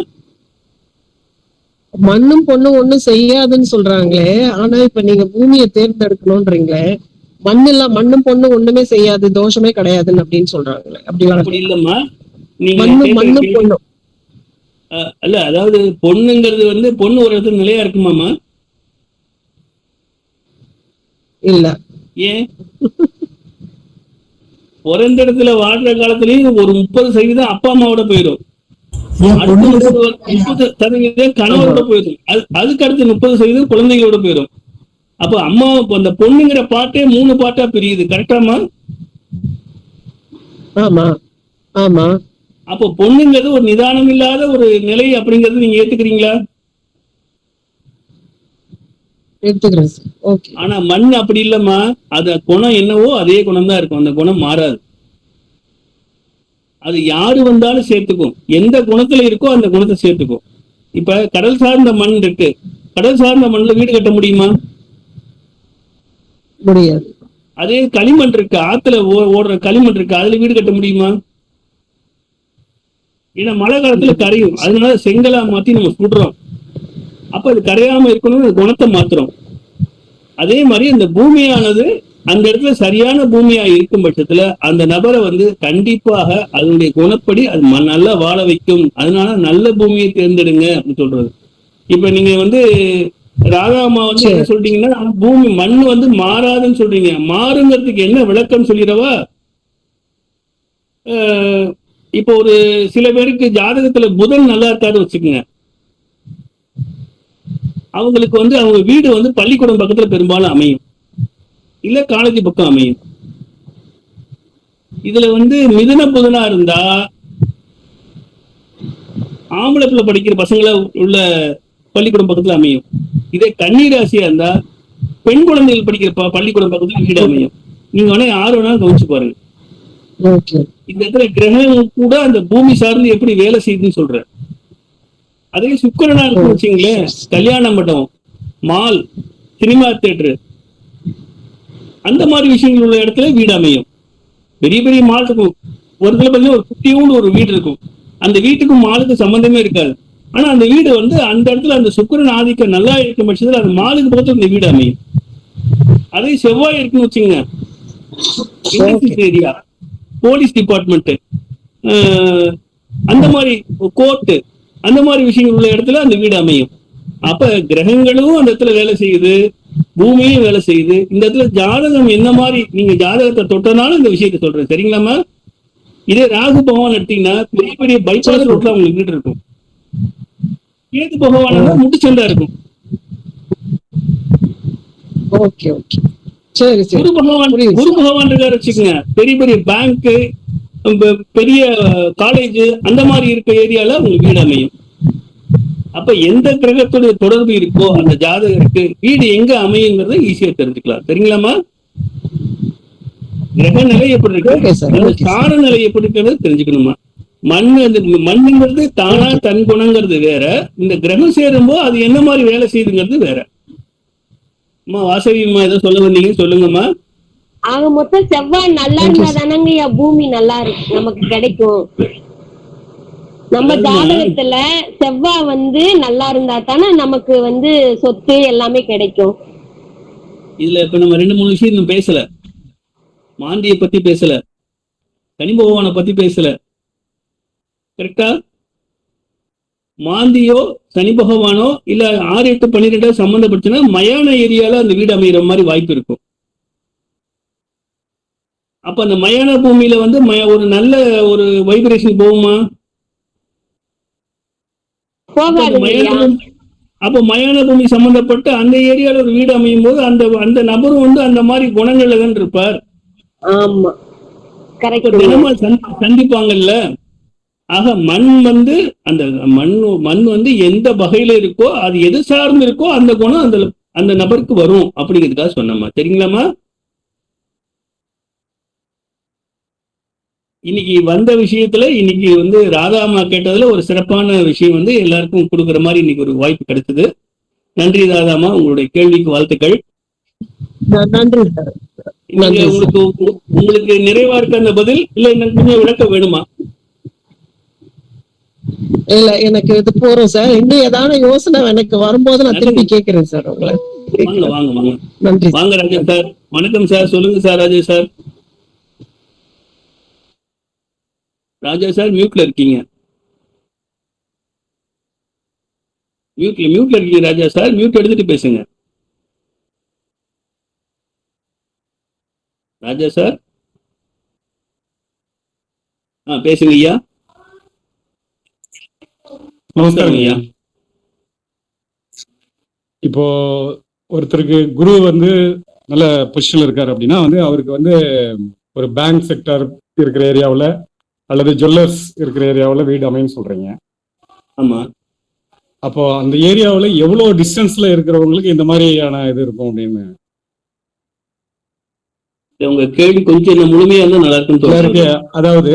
மண்ணும் பொண்ணும் ஒண்ணும் செய்யாதுன்னு சொல்றாங்களே, ஆனா இப்ப நீங்க பூமியை தேர்ந்தெடுக்கணும்ன்றீங்களே, மண்ணும் பொண்ணும் ஒண்ணுமே செய்யாது, தோஷமே கிடையாதுன்னு அப்படின்னு சொல்றாங்களே, அப்படி இல்லம்மா. மண்ணும் பொண்ணும் அல்ல, அதாவது பொண்ணுங்கிறது வந்து பொண்ணு ஒரு இடத்துல நிலையா இருக்குமாமா? இல்ல. ஏன்? பிறந்த இடத்துல வாழ்ற காலத்திலயும் ஒரு 30% அப்பா அம்மாவோட போயிடும், அடுத்த 30% கணவரோட போயிடும், அதுக்கு அடுத்து 30% குழந்தைகளோட போயிடும். அப்ப அம்மா அந்த பொண்ணுங்கிற பாட்டே 3 பாட்டா பிரியுது. கரெக்டாமா? ஆமா ஆமா. அப்போ பொண்ணுங்கிறது ஒரு நிதானம் இல்லாத ஒரு நிலை அப்படிங்கறது நீங்க ஏத்துக்கிறீங்களா? ஆனா மண் அப்படி இல்லம்மா, அது குணம் என்னவோ அதே குணம் தான் இருக்கும், அந்த குணம் மாறாது. அது யாரு வந்தாலும் சேர்த்துக்கும். எந்த குணத்துல இருக்கோ அந்த குணத்தை சேர்த்துக்கும். இப்ப கடல் சார்ந்த மண் இருக்கு, கடல் சார்ந்த மண்ணுல வீடு கட்ட முடியுமா? முடியாது. அதே களிமண் இருக்கு, ஆத்துல ஓடுற களிமண் இருக்கு, அதுல வீடு கட்ட முடியுமா? ஏன்னா மழை காலத்துல கரையும், அதனால செங்கலா மாத்தி நம்ம சுடுறோம். அப்ப அது கரையாம இருக்கணும்னு குணத்தை மாத்துறோம். அதே மாதிரி அந்த பூமியானது அந்த இடத்துல சரியான பூமியா இருக்கும் பட்சத்துல அந்த நபரை கண்டிப்பாக அதனுடைய குணப்படி அது நல்லா வாழ வைக்கும். அதனால நல்ல பூமியை தேர்ந்தெடுங்க அப்படின்னு சொல்றது. இப்ப நீங்க ராதாமா என்ன சொல்றீங்கன்னா பூமி மண் மாறாதுன்னு சொல்றீங்க. மாறுங்கிறதுக்கு என்ன விளக்கம் சொல்லிடவா? இப்போ ஒரு சில பேருக்கு ஜாதகத்துல புதன் நல்லா இருக்காது வச்சுக்கோங்க. அவங்களுக்கு அவங்க வீடு பள்ளிக்கூடம் பக்கத்துல பெரும்பாலும் அமையும், இல்ல காலேஜ் பக்கம் அமையும். இதுல மிதுன புதனா இருந்தா ஆம்பளை பிள்ளை படிக்கிற பசங்களை உள்ள பள்ளிக்கூடம் பக்கத்துல அமையும். இதே கன்னி ராசியா இருந்தா பெண் குழந்தைகள் படிக்கிற பள்ளிக்கூடம் பக்கத்துல வீடு அமையும். நீங்க யாரு வேணாலும் கவனிச்சு பாருங்க. இந்த இடத்துல கிரகம் கூட அந்த பூமி சார்ந்து எப்படி வேலை செய்யுதுன்னு சொல்ற. அதே சுக்கிரனா இருக்குன்னு வச்சுங்களேன், கல்யாண மண்டபம், மால், சினிமா தியேட்டர், அந்த மாதிரி விஷயங்கள் உள்ள இடத்துல வீடு அமையும். பெரிய பெரிய மால் இருக்கும், ஒரு இடத்துல பார்த்தீங்கன்னா ஒரு குட்டியோடு ஒரு வீடு இருக்கும். அந்த வீட்டுக்கும் மாலுக்கும் சம்பந்தமே இருக்காது. ஆனா அந்த வீடு அந்த இடத்துல அந்த சுக்கிரன் ஆதிக்கம் நல்லா இருக்கும் பட்சத்துல அந்த மாலுக்கு பக்கத்துல இந்த வீடு அமையும். அதே செவ்வாய் இருக்குன்னு வச்சுங்க, ஏரியா, போலீஸ் டிபார்ட்மெண்ட், அந்த மாதிரி கோர்ட்டு, அந்த மாதிரி விஷயங்கள் உள்ள இடத்துல அந்த வீடு அமையும். அப்ப கிரகங்களும் அந்த இடத்துல வேலை செய்யுது, பூமியும் வேலை செய்யுது. இந்த இடத்துல ஜாதகம் என்ன மாதிரி நீங்க ஜாதகத்தை தொட்டனாலும் இந்த விஷயத்த சொல்றேன், சரிங்களாமா? இதே ராகு பகவான் எடுத்தீங்கன்னா பெரிய பெரிய பைபாஸ் ரோட்ல உங்களுக்கு வீடு இருக்கும். கேது பகவான் முட்டுச்சண்டா இருக்கும். குரு பகவான் இருக்காரு வச்சுக்கோங்க, பெரிய பெரிய பேங்க், பெரிய காலேஜ், அந்த மாதிரி இருக்க ஏரியால உங்களுக்கு வீடு அமையும். அப்ப எந்த கிரகத்துடைய தொடர்பு இருக்கோ அந்த ஜாதகருக்கு வீடு எங்க அமையுங்கிறத ஈஸியா தெரிஞ்சுக்கலாம், சரிங்களாமா? கிரக நிலை எப்படி இருக்கு, கார நிலை எப்படி இருக்கிறது தெரிஞ்சுக்கணுமா? மண்ணுங்கிறது தானா தன் குணங்கிறது வேற, இந்த கிரகம் சேரும்போது அது என்ன மாதிரி வேலை செய்யுதுங்கிறது வேற. அம்மா வாசவியம்மா ஏதோ சொல்ல வந்தீங்க, சொல்லுங்கம்மா. ஆக மொத்தம் செவ்வாய் நல்லா இருந்தா தானங்கய்யா பூமி நல்லா இருக்கு நமக்கு கிடைக்கும். நம்ம ஜாதகத்துல செவ்வாய் நல்லா இருந்தா தானே நமக்கு சொத்து எல்லாமே கிடைக்கும். இதுல இப்ப நம்ம 2-3 விஷயம் இன்னும் பேசல. மாந்தியை பத்தி பேசல, சனி பகவானை பத்தி பேசல, கரெக்டா? மாந்தியோ சனி பகவானோ இல்ல 6, 8, 12 சம்பந்தப்பட்டுச்சுன்னா மயான ஏரியால அந்த வீடு அமைகிற மாதிரி வாய்ப்பு இருக்கும். அப்ப அந்த மயான பூமியில ஒரு நல்ல ஒரு வைப்ரேஷன் போகுமா? அப்ப மயான பூமி சம்பந்தப்பட்ட அந்த ஏரியால ஒரு வீடு அமையும் போது அந்த நபரும் அந்த மாதிரி குணங்கள்ல தான் இருப்பார். தினமும் சந்திப்பாங்கல்ல. ஆக மண் அந்த மண் எந்த வகையில இருக்கோ, அது எது சார்ந்து இருக்கோ அந்த குணம் அந்த நபருக்கு வரும் அப்படிங்கிறதுக்காக சொன்னோம்மா, சரிங்களாமா? இன்னைக்கு வந்த விஷயத்துல இன்னைக்கு ராதாமா கேட்டதுல ஒரு சிறப்பான விஷயம் எல்லாருக்கும் கொடுக்குற மாதிரி இன்னைக்கு ஒரு வாய்ப்பு கிடைச்சது. நன்றி ராதாமா, உங்களுடைய கேள்விக்கு வாழ்த்துக்கள். உங்களுக்கு நிறைவா இருக்க அந்த பதில் இல்ல எனக்கு கொஞ்சம் விளக்க வேணுமா? இல்ல எனக்கு இது போறோம் சார். இன்னும் ஏதாவது யோசனை எனக்கு வரும்போது நான் திருப்பி கேட்கிறேன் சார் உங்களை. வாங்க நன்றி. வாங்க ராஜா சார். வணக்கம் சார், சொல்லுங்க சார். ராஜா சார், ராஜா சார் மியூட்ல இருக்கீங்க. மியூட்ல இருக்கீங்க ராஜா சார். மியூட் எடுத்துட்டு பேசுங்க ராஜா சார். பேசுங்க ஐயா. நமஸ்காரம் ஐயா. இப்போ ஒருத்தருக்கு குரு நல்ல பொசிஷன்ல இருக்காரு அப்படின்னா அவருக்கு ஒரு பேங்க் செக்டர் இருக்கிற ஏரியாவில் அல்லது ஜுவல்லர்ஸ் இருக்கிற ஏரியாவில் வீடு அமைன்னு சொல்றீங்க. ஆமா. அப்போ அந்த ஏரியாவில் எவ்வளவு டிஸ்டன்ஸ்ல இருக்கிறவங்களுக்கு இந்த மாதிரியான இது இருக்கும் அப்படின்னு உங்க கேள்வி கொஞ்சம் முழுமையா இருந்தா நல்லா இருக்கும். அதாவது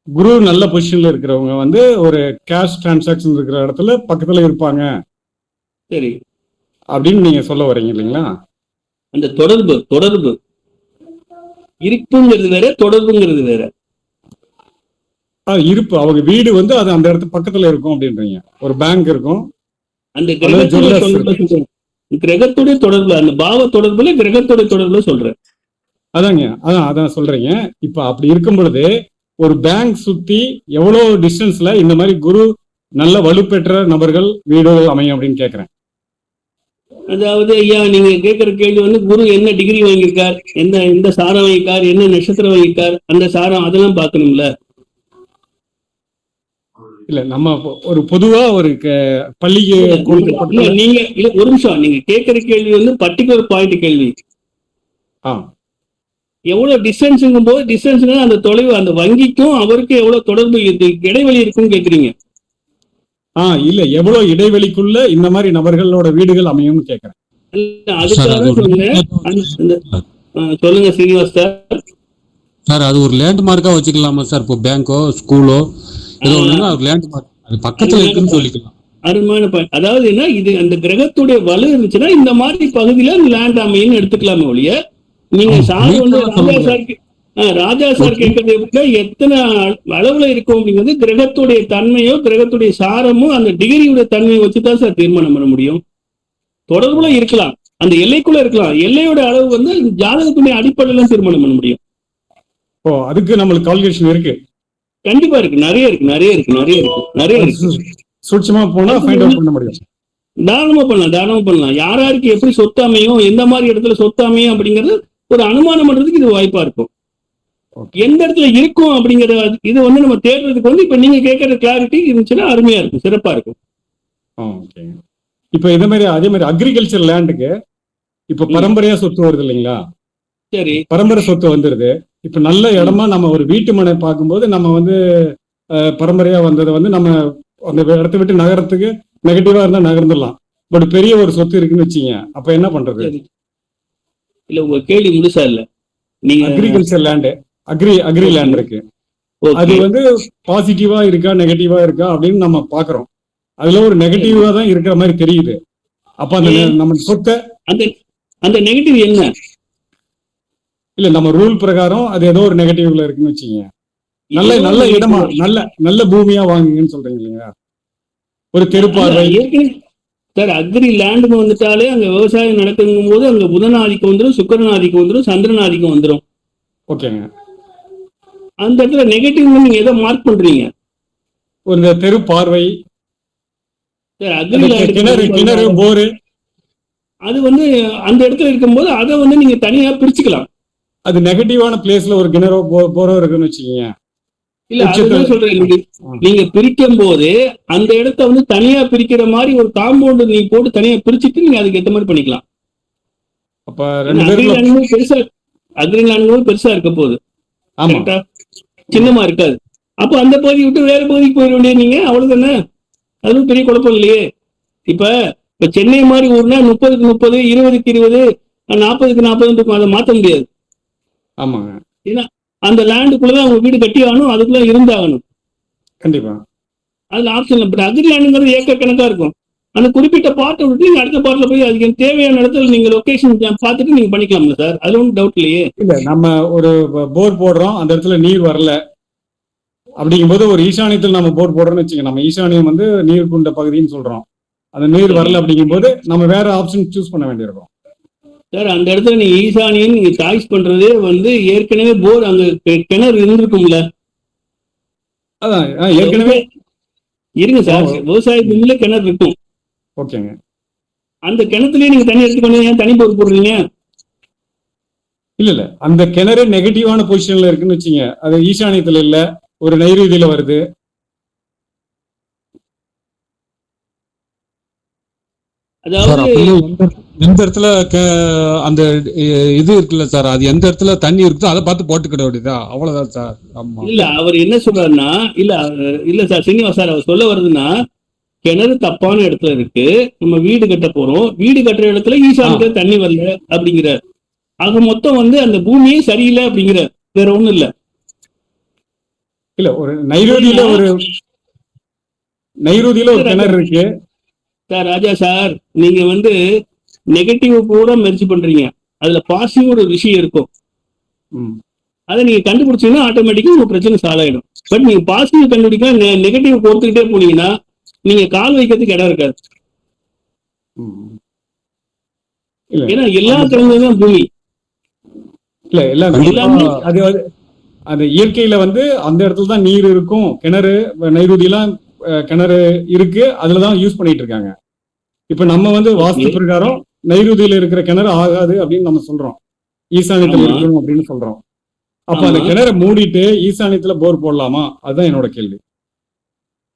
குரு நல்ல பொசிஷன்ல இருக்கிறவங்க வந்து ஒரு கேஷ் டிரான்சாக்ஷன் இருக்கிற இடத்துல பக்கத்துல இருப்பாங்க சரி, அப்படின்னு நீங்க சொல்ல வரீங்க இல்லைங்களா? அந்த தொடர்பு இருப்புங்கிறது வேற, தொடர்புங்கிறது வேற. இருப்பு அவங்க வீடு வந்து அது அந்த இடத்து பக்கத்துல இருக்கும் அப்படின்றீங்க. ஒரு பேங்க் இருக்கும், அந்த அல்லது கிரகத்துடைய jewelers தொடர்புல சொல்றேன். கிரகத்துடைய தொடர்புல, அந்த பாவ தொடர்புல, கிரகத்துடைய தொடர்புல சொல்றேன். அதாங்க, அதான் சொல்றீங்க. இப்ப அப்படி இருக்கும் பொழுது ஒரு பேங்க் சுத்தி எவ்வளவு டிஸ்டன்ஸ்ல இந்த மாதிரி குரு நல்ல வலுப்பெற்ற நபர்கள் வீடு அமையும் அப்படின்னு கேக்குறேன். அதாவது ஐயா, நீங்க கேட்கிற கேள்வி வந்து குரு என்ன டிகிரி வாங்கியிருக்கார், எந்த சாரம் வாங்கியிருக்கார், என்ன நட்சத்திரம் வாங்கியிருக்கார், அந்த சாரம் அதெல்லாம் பார்க்கணும்ல. இல்ல நம்ம ஒரு பொதுவா ஒரு பள்ளிக்கு இல்ல, நீங்க இல்ல, ஒரு நிமிஷம், நீங்க கேட்கிற கேள்வி வந்து பர்டிகுலர் பாயிண்ட் கேள்வி. எவ்வளவு டிஸ்டன்ஸுங்கும் போது, டிஸ்டன்ஸ்னா அந்த தொலைவு, அந்த வங்கிக்கும் அவருக்கும் எவ்வளவு தொடர்பு இடைவெளி இருக்குன்னு கேக்குறீங்க. இல்ல எவ்வளவு இடைவெளிக்குள்ள இந்த மாதிரி நபர்களோட வீடுகள் அமையும்னு கேக்குறேன். அதுக்காக சொன்னேன். சொல்லுங்க சீனிவாஸ் சார். சார் அது ஒரு லேண்ட்மார்க்கா வச்சுக்கலாமா சார்? இப்போ பேங்கோ ஸ்கூலோ ஏதோ ஒண்ணுன்னா அது லேண்ட்மார்க், அது பக்கத்துல இருக்குன்னு சொல்லிக்கலாம். அருமையான பாயிண்ட். அதாவது என்ன, இது அந்த கிரகத்துடைய வலு இருந்துச்சுன்னா இந்த மாதிரி பகுதியில லேண்ட் அமைன்னு எடுத்துக்கலாமே ஒழிய, நீங்க சார் வந்து ராஜா சார் கேட்கறதை விட எத்தனை அளவுல இருக்கும் அப்படிங்கிறது கிரகத்துடைய தன்மையோ கிரகத்துடைய சாரமோ அந்த டிகிரியுடைய தன்மையை வச்சுதான் சார் தீர்மானம் பண்ண முடியும். தொடர்புல இருக்கலாம், அந்த எல்லைக்குள்ள இருக்கலாம், எல்லையோட அளவு வந்து ஜாதகத்துடைய அடிப்படையில தீர்மானம் பண்ண முடியும். அதுக்கு நம்மளுக்கு கால்குலேஷன் இருக்கு. கண்டிப்பா இருக்கு, நிறைய இருக்கு. சூட்சமா போனா ஃபைண்ட் அவுட் பண்ண முடியும். தாராளமா பண்ணலாம். யாருக்கு எப்படி சொத்து அமையும், எந்த மாதிரி இடத்துல சொத்து அமையும் அப்படிங்கிறது ஒரு அனுமானம் பண்றதுக்கு இது வாய்ப்பா இருக்கும். எந்த இடத்துல இருக்கும் அப்படிங்கிற இது வந்து நம்ம தேடுறதுக்கு வந்து இப்ப நீங்க கேட்கற கிளாரிட்டி இருந்துச்சுன்னா அருமையா இருக்கும், சிறப்பா இருக்கும். இப்ப இதே மாதிரி அக்ரிகல்ச்சர் லேண்டுக்கு இப்ப பரம்பரையா சொத்து வருது இல்லைங்களா? சரி, பரம்பரை சொத்து வந்துருது. இப்ப நல்ல இடமா நம்ம ஒரு வீட்டு மனை பார்க்கும்போது நம்ம வந்து பரம்பரையா வந்ததை வந்து நம்ம அந்த இடத்த விட்டு நகரத்துக்கு நெகட்டிவா இருந்தா நகர்ந்துடலாம். பட் பெரிய ஒரு சொத்து இருக்குன்னு வச்சீங்க, அப்ப என்ன பண்றது? இல்ல, உங்க கேள்வி முழுசா இல்ல. நீங்க அக்ரிகல்ச்சர் லேண்ட், அக்ரி லேண்ட் இருக்கு, அது வந்து பாசிட்டிவா இருக்கா நெகட்டிவா இருக்கா அப்படின்னு நம்ம பாக்குறோம். அதுல ஒரு நெகட்டிவா தான் இருக்கிற மாதிரி தெரியுது. அப்ப அந்த நம்ம சொத்தை அந்த நெகட்டிவ் என்ன? இல்ல நம்ம ரூல் பிரகாரம் அது ஏதோ ஒரு நெகட்டிவ்ல இருக்குன்னு வச்சீங்க. நல்ல இடமா, நல்ல பூமியா வாங்குங்கன்னு சொல்றீங்க இல்லைங்களா? ஒரு தெருப்பார்வை சார், அக்ரி லேண்டுன்னு வந்துட்டாலே அங்க விவசாயம் நடக்குங்கும் போது அங்க புதன் ஆதிக்கம் வந்துடும், சுக்கிரன் ஆதிக்கம் வந்துடும், சந்திரன் ஆதிக்கம் வந்துடும். ஓகேங்க. அந்த இடத்துல நெகட்டிவ் நீங்க எதை மார்க் பண்றீங்க? ஒரு தெரு பார்வை, கிணறு, போரு, அது வந்து அந்த இடத்துல இருக்கும்போது அதை வந்து நீங்க தனியா பிரிச்சுக்கலாம். அது நெகட்டிவான பிளேஸ்ல ஒரு கிணறோ போரோ இருக்குன்னு வச்சுக்கீங்க. இல்ல, அதுதான் சொல்றேன். நீங்க பிரிக்கும் போது அந்த இடத்த வந்து தனியா பிரிக்கிற மாதிரி ஒரு காம்பவுண்ட் நீங்க போட்டு தனியா பிரிச்சுட்டு நீங்க அதுக்கு ஏற்ற மாதிரி பண்ணிக்கலாம். அப்ப அக்ரி லேண்ட் பெருசா இருக்க போகுது, சின்னமா இருக்காது. அப்ப அந்த பகுதி விட்டு வேற பகுதிக்கு போயிட வேண்டிய நீங்க, அவ்வளவுதானே. அதுவும் பெரிய குழப்பம் இல்லையே. இப்ப சென்னை மாதிரி ஊர்னா 30க்கு 30, 20க்கு 20, 40க்கு 40 இருக்கும், அதை மாற்ற முடியாது. ஆமாங்க. ஏன்னா அந்த லேண்டுக்குள்ளதான் அவங்க வீடு கட்டி ஆகணும், அதுக்குள்ள இருந்தாகணும். கண்டிப்பா அதுல ஆப்ஷன் இல்லை. பட் அக்ரி லேண்டுங்கிறது ஏக்கர் கணக்கா இருக்கும். அந்த குறிப்பிட்ட பார்ட்டை விட்டு நீங்க அடுத்த பார்ட்ல போய் அதுக்கு தேவையான இடத்துல நீங்க லொகேஷன் பார்த்துட்டு நீங்க பண்ணிக்கலாம்ல சார், அது ஒன்றும் டவுட் இல்லையே. இல்ல, நம்ம ஒரு போர் போடுறோம், அந்த இடத்துல நீர் வரல அப்படிங்கும்போது ஒரு ஈசானியத்தில் நம்ம போர் போடுறோம்னு வச்சுக்கோங்க. நம்ம ஈசானியம் வந்து நீர் கொண்ட பகுதின்னு சொல்றோம். அந்த நீர் வரல அப்படிங்கும்போது நம்ம வேற ஆப்ஷன் சூஸ் பண்ண வேண்டியிருக்கும் சார். அந்த இடத்துல நீங்க ஈசானியம் நீங்க சாய்ஸ் பண்றதே வந்து ஏற்கனவே போர் அங்க கிணறு இருந்திருக்கும்ல. அதான் ஏற்கனவே இருங்க சார், விவசாயத்துல கிணறு இருக்கும். ஓகேங்க. அந்த கிணத்துலயே நீங்க தண்ணி எடுத்துக்கணும், ஏன் தனி போர் போடுறீங்க? இல்ல அந்த கிணறு நெகட்டிவான பொசிஷன்ல இருக்குன்னு வச்சுங்க, அது ஈசானியத்துல இல்ல, ஒரு நைருதியில வருது. எந்த இடத்துல அந்த இது இருக்குல்ல சார், அது எந்த இடத்துல தண்ணி இருக்குதோ அதை பார்த்து போட்டுக்கிட வேண்டியதா, அவ்வளவுதான் சார். இல்ல, அவர் என்ன சொல்றாருன்னா, இல்ல சார் சீனிவாஸ் சார், அவர் சொல்ல வருதுன்னா கிணறு தப்பான இடத்துல இருக்கு, நம்ம வீடு கட்ட போறோம், வீடு கட்டுற இடத்துல ஈசானியத்துல தண்ணி வரல அப்படிங்கிற. ஆக மொத்தம் வந்து அந்த பூமியே சரியில்லை அப்படிங்கிற, வேற ஒண்ணும் இல்ல. இல்ல ஒரு நைரோதியில ஒரு கிணறு இருக்கு சார். ராஜா சார், நீங்க வந்து நெகட்டிவ் பூரா மெர்ஜ் பண்றீங்க, அதுல பாசிட்டிவ் ஒரு விஷயம் இருக்கும். அதை நீங்க கண்டுபிடிச்சீங்கன்னா ஆட்டோமேட்டிக்கா உங்க பிரச்சனை சால்வ் ஆயிடும். பட் நீங்க பாசிட்டிவ் கண்டுபிடிக்க நெகட்டிவ் பொறுத்துக்கிட்டே போனீங்கன்னா நீங்க கால் வைக்கிறதுக்கு இடம் இருக்காது. ஏன்னா எல்லா கிழங்குதான் பூமி. இல்ல எல்லாமே அது அந்த இயற்கையில வந்து அந்த இடத்துல தான் நீர் இருக்கும். கிணறு நைருதியெல்லாம் கிணறு இருக்கு, அதுலதான் யூஸ் பண்ணிட்டு இருக்காங்க. இப்ப நம்ம வந்து வாஸ்து பிரகாரம் நைருதியில இருக்கிற கிணறு ஆகாது அப்படின்னு நம்ம சொல்றோம், ஈசானியத்துல இருக்கணும் அப்படின்னு சொல்றோம். அப்ப அந்த கிணறை மூடிட்டு ஈசானியத்துல போர் போடலாமா? அதுதான் என்னோட கேள்வி.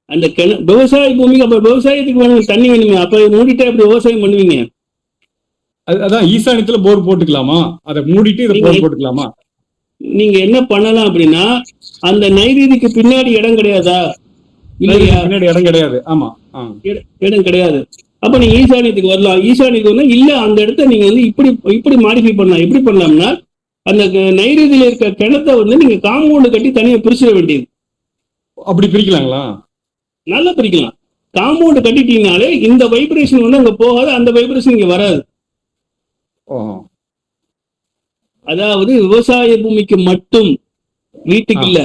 அந்த விவசாய பூமிக்கு அப்ப விவசாயத்துக்கு வேணும் தண்ணி வேணுமே, அப்ப மூடிட்டு அப்படி விவசாயம் பண்ணுவீங்க? அதான் ஈசானியத்துல போர் போட்டுக்கலாமா, அதை மூடிட்டு இதை போர் போட்டுக்கலாமா? நீங்க என்ன பண்ணலாம் அப்படின்னா, அந்த நைருதிக்கு பின்னாடி இடம் கிடையாதா? இல்லையா, பின்னாடி இடம் கிடையாது. ஆமா, இடம் கிடையாது. அப்ப நீங்க ஈசானியத்துக்கு வரலாம். ஈசானியத்துக்கு வந்து இல்ல, அந்த இடத்த நீங்க வந்து இப்படி மாடிஃபை பண்ணலாம். எப்படி பண்ணலாம்னா, அந்த நைருதியில இருக்க கிணத்தை வந்து நீங்க காம்பவுண்ட் கட்டி தனியா பிரிச்சிட வேண்டியது. அப்படி பிரிக்கலாங்களா? நல்லா பிரிக்கலாம். காம்பவுண்ட் கட்டிட்டீங்கனாலே இந்த வைப்ரேஷன் வந்து அங்க போகாது, அந்த வைப்ரேஷன் இங்க வராது. அதாவது விவசாய பூமிக்கு மட்டும், வீட்டுக்கு இல்ல.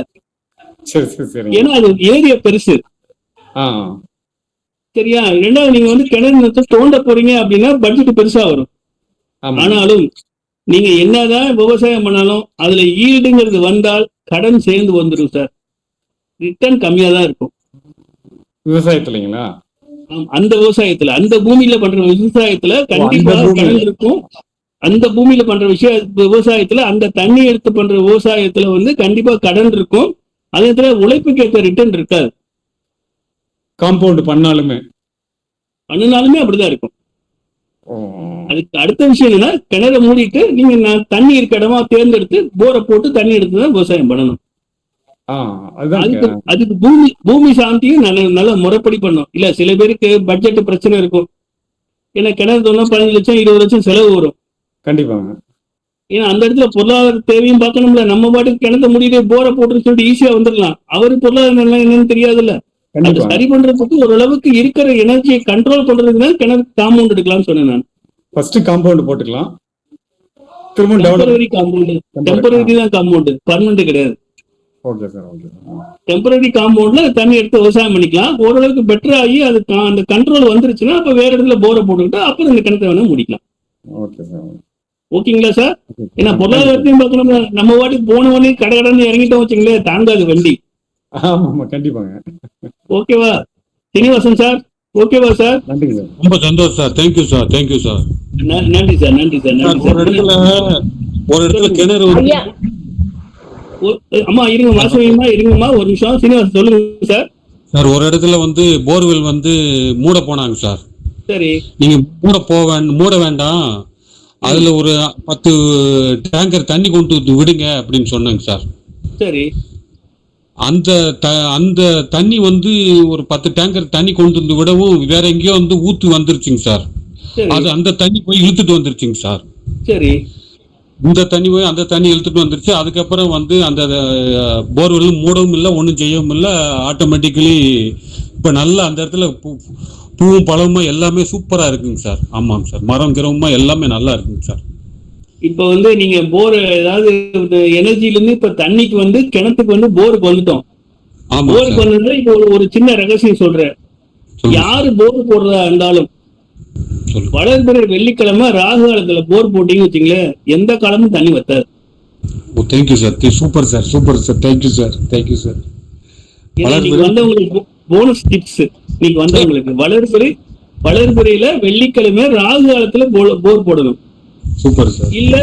ஏன்னா அது ஏரியா பெருசு. சரியா? ரெண்டாவது நீங்க வந்து கிணறு தோண்ட போறீங்க அப்படின்னா பட்ஜெட் பெருசா வரும். ஆனாலும் நீங்க என்னதான் விவசாயம் பண்ணாலும் அதுல ஈடுங்கிறது வந்தால் கடன் சேர்ந்து வந்துடும் சார். ரிட்டர்ன் கம்மியா தான் இருக்கும் விவசாயத்துலங்களா? அந்த விவசாயத்துல, அந்த பூமியில பண்ற விவசாயத்துல கண்டிப்பா கடன் இருக்கும். அந்த பூமியில பண்ற விவசாயத்துல, அந்த தண்ணி எடுத்து பண்ற விவசாயத்துல வந்து கண்டிப்பா கடன் இருக்கும். அதே நேரத்துல உழைப்புக்கு ஏற்ற ரிட்டர்ன் இருக்காது. காம்பவுண்ட் பண்ணினாலுமே அப்படிதான் இருக்கும். அதுக்கு அடுத்த விஷயம் என்னன்னா, கிணறு மூடிட்டு நீங்க தண்ணி இருக்க இடமா தேர்ந்தெடுத்து போரை போட்டு தண்ணி எடுத்துதான் விவசாயம் பண்ணணும். அதுக்கு பூமி சாந்தியும் நல்ல முறைப்படி பண்ணும். இல்ல சில பேருக்கு பட்ஜெட் பிரச்சனை இருக்கும். ஏன்னா கிணறு தோணா 15 லட்சம் 20 லட்சம் செலவு வரும். கண்டிப்பா. ஏன்னா அந்த இடத்துல பொருளாதார தேவையும் பார்க்கணும்ல. நம்ம பாட்டுக்கு கிணத்தை மூடிட்டு போரை போட்டுன்னு சொல்லிட்டு ஈஸியா வந்துடலாம். அவருக்கு பொருளாதார நிலை என்னன்னு தெரியாதுல்ல. அது சரி பண்றதுக்கு ஓரளவுக்கு இருக்கிற எனர்ஜியை கண்ட்ரோல் பண்றதுக்கு கிணறு காம்பவுண்ட் எடுக்கலாம்னு சொன்னேன் நான். ஃபர்ஸ்ட் காம்பவுண்ட் போட்டுக்கலாம், திரும்ப டெம்பரரி காம்பவுண்ட். டெம்பரரி தான் காம்பவுண்ட், பர்மனன்ட் கிடையாது. Okay sir, okay. டெம்பரரி காம்பவுண்ட்ல தண்ணி எடுத்து விவசாயம் பண்ணிக்கலாம். ஓரளவுக்கு பெட்டர் ஆகி அது அந்த கண்ட்ரோல் வந்துருச்சுன்னா அப்ப வேற இடத்துல போரை போட்டுக்கிட்டு அப்புறம் இந்த கிணத்தை வேணா முடிக்கலாம். Okay sir. ஓகேங்களா சார்? ஏன்னா பொருளாதாரத்தையும் பார்க்கணும்ல. நம்ம வாட்டுக்கு போன உடனே கடை இறங்கிட்டோம் வச்சுங்களேன், தாங்காது வண்டி. ஆமா, கண்டிப்பாங்க. ஓகேவா சீனிவாசன் சார்? ஓகேவா சார்? நன்றி சார், ரொம்ப சந்தோஷம் sir. Thank you sir, thank you sir. நன்றி சார், நன்றி சார், நன்றி சார். ஒரு இடத்துல கிணறு அம்மா இருங்க, வாசகமா இருங்கம்மா ஒரு நிமிஷம். சீனிவாசன் சொல்லுங்க சார். சார், ஒரு இடத்துல வந்து போர்வெல் வந்து மூட போனாங்க சார். சரி. நீங்க மூட வேண்டாம், அதுல ஒரு 10 டேங்கர் தண்ணி கொண்டு விடுங்க அப்படின்னு சொன்னாங்க சார். சரி. அந்த தண்ணி வந்து ஒரு 10 டேங்கர் தண்ணி கொண்டு வந்து விடவும் வேற எங்கேயோ வந்து ஊத்து வந்துருச்சுங்க சார். அது அந்த தண்ணி போய் இழுத்துட்டு வந்துருச்சுங்க சார். சரி. இந்த தண்ணி போய் அந்த தண்ணி இழுத்துட்டு வந்துருச்சு. அதுக்கப்புறம் வந்து அந்த போர்வெல் மூடவும் இல்லை, ஒன்றும் செய்யவும் இல்லை. ஆட்டோமேட்டிக்கலி இப்போ நல்லா அந்த இடத்துல பூவும் பழமுமா எல்லாமே சூப்பரா இருக்குங்க சார். ஆமாங்க சார், மரம் கிரகமா எல்லாமே நல்லா இருக்குங்க சார். இப்ப வந்து நீங்க போர் ஏதாவது எனர்ஜில இருந்து இப்ப தண்ணிக்கு வந்து கிணத்துக்கு வந்து போருக்கு வந்துட்டோம். போருக்கு வந்ததுல இப்ப ஒரு சின்ன ரகசியம் சொல்றேன். யாரு போர் போடுறதா இருந்தாலும் வளர்பிறை வெள்ளிக்கிழமை ராகு காலத்துல போர் போட்டீங்க வச்சுங்களேன், எந்த காலமும் தண்ணி வத்தாது. Thank you sir, super sir, super sir. Thank you sir, thank you sir. நீங்க வந்தவங்களுக்கு போனஸ் டிப்ஸ். நீங்க வந்தவங்களுக்கு வளர்பிறையில வெள்ளிக்கிழமை ராகு காலத்துல போர் போடணும். Super sir. இல்ல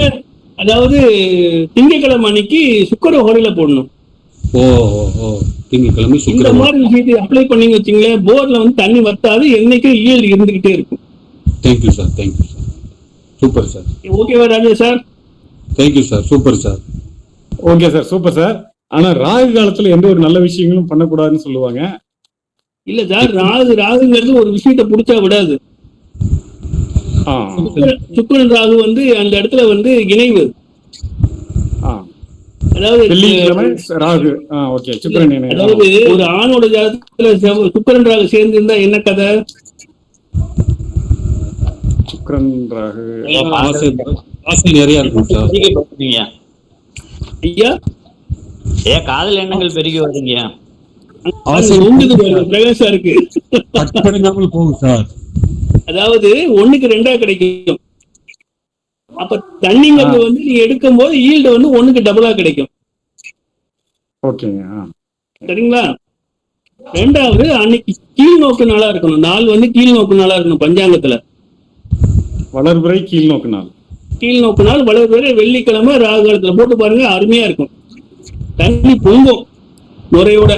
அதாவது திங்கட்கிழமை அன்னைக்கு சுக்கர ஹோரையில போடணும். திங்கட்கிழமை இந்த மாதிரி விஷயத்தை அப்ளை பண்ணீங்க வச்சுங்களேன், போர்ல வந்து தண்ணி வத்தாது, என்னைக்கும் ஈல்டு இருந்துகிட்டே இருக்கும். Thank you sir, thank you sir. Super sir. ஓகேவா Raja sir? Thank you sir, super sir. Okay sir, super sir. ஆனா ராகு காலத்துல எந்த ஒரு நல்ல விஷயங்களும் பண்ணக்கூடாதுன்னு சொல்லுவாங்க. இல்ல சார், ராகுங்கிறது ஒரு விஷயத்த புடிச்சா விடாது. சுக்கிரன் ராகு வந்து அந்த இடத்துல வந்து இணைவு. அதாவது வெள்ளிக்கிழமை ராகு. ஓகே, சுக்கிரன். அதாவது ஒரு ஆணோட ஜாதகத்துல சுக்கிரன் ராகு சேர்ந்து இருந்தா என்ன கதை? சுக்கிரன் ராகு ஆசை நிறைய இருக்கும் சார். ஐயா காதல் எண்ணங்கள் பெருகி வருங்க. உங்களுக்கு பிரகாசா இருக்கு. போகும் சார். அதாவது 1க்கு 2 கிடைக்கும். அப்ப தண்ணிங்கிறது வந்து நீங்க எடுக்கும் போது ஈல்டு வந்து 1க்கு டபுளா கிடைக்கும். ஓகேங்க. சரிங்களா? 2வது அன்னைக்கு கீழ் நோக்கு நாளா இருக்கணும். நாள் வந்து கீழ் நோக்கு நாளா இருக்கணும் பஞ்சாங்கத்துல. வளர்பிறை கீழ் நோக்கு நாள். கீழ் நோக்கு நாள் வளர்பிறை வெள்ளிக்கிழமை ராகு காலத்துல போட்டு பாருங்க, அருமையா இருக்கும். தண்ணி பொங்கும் முறையோட.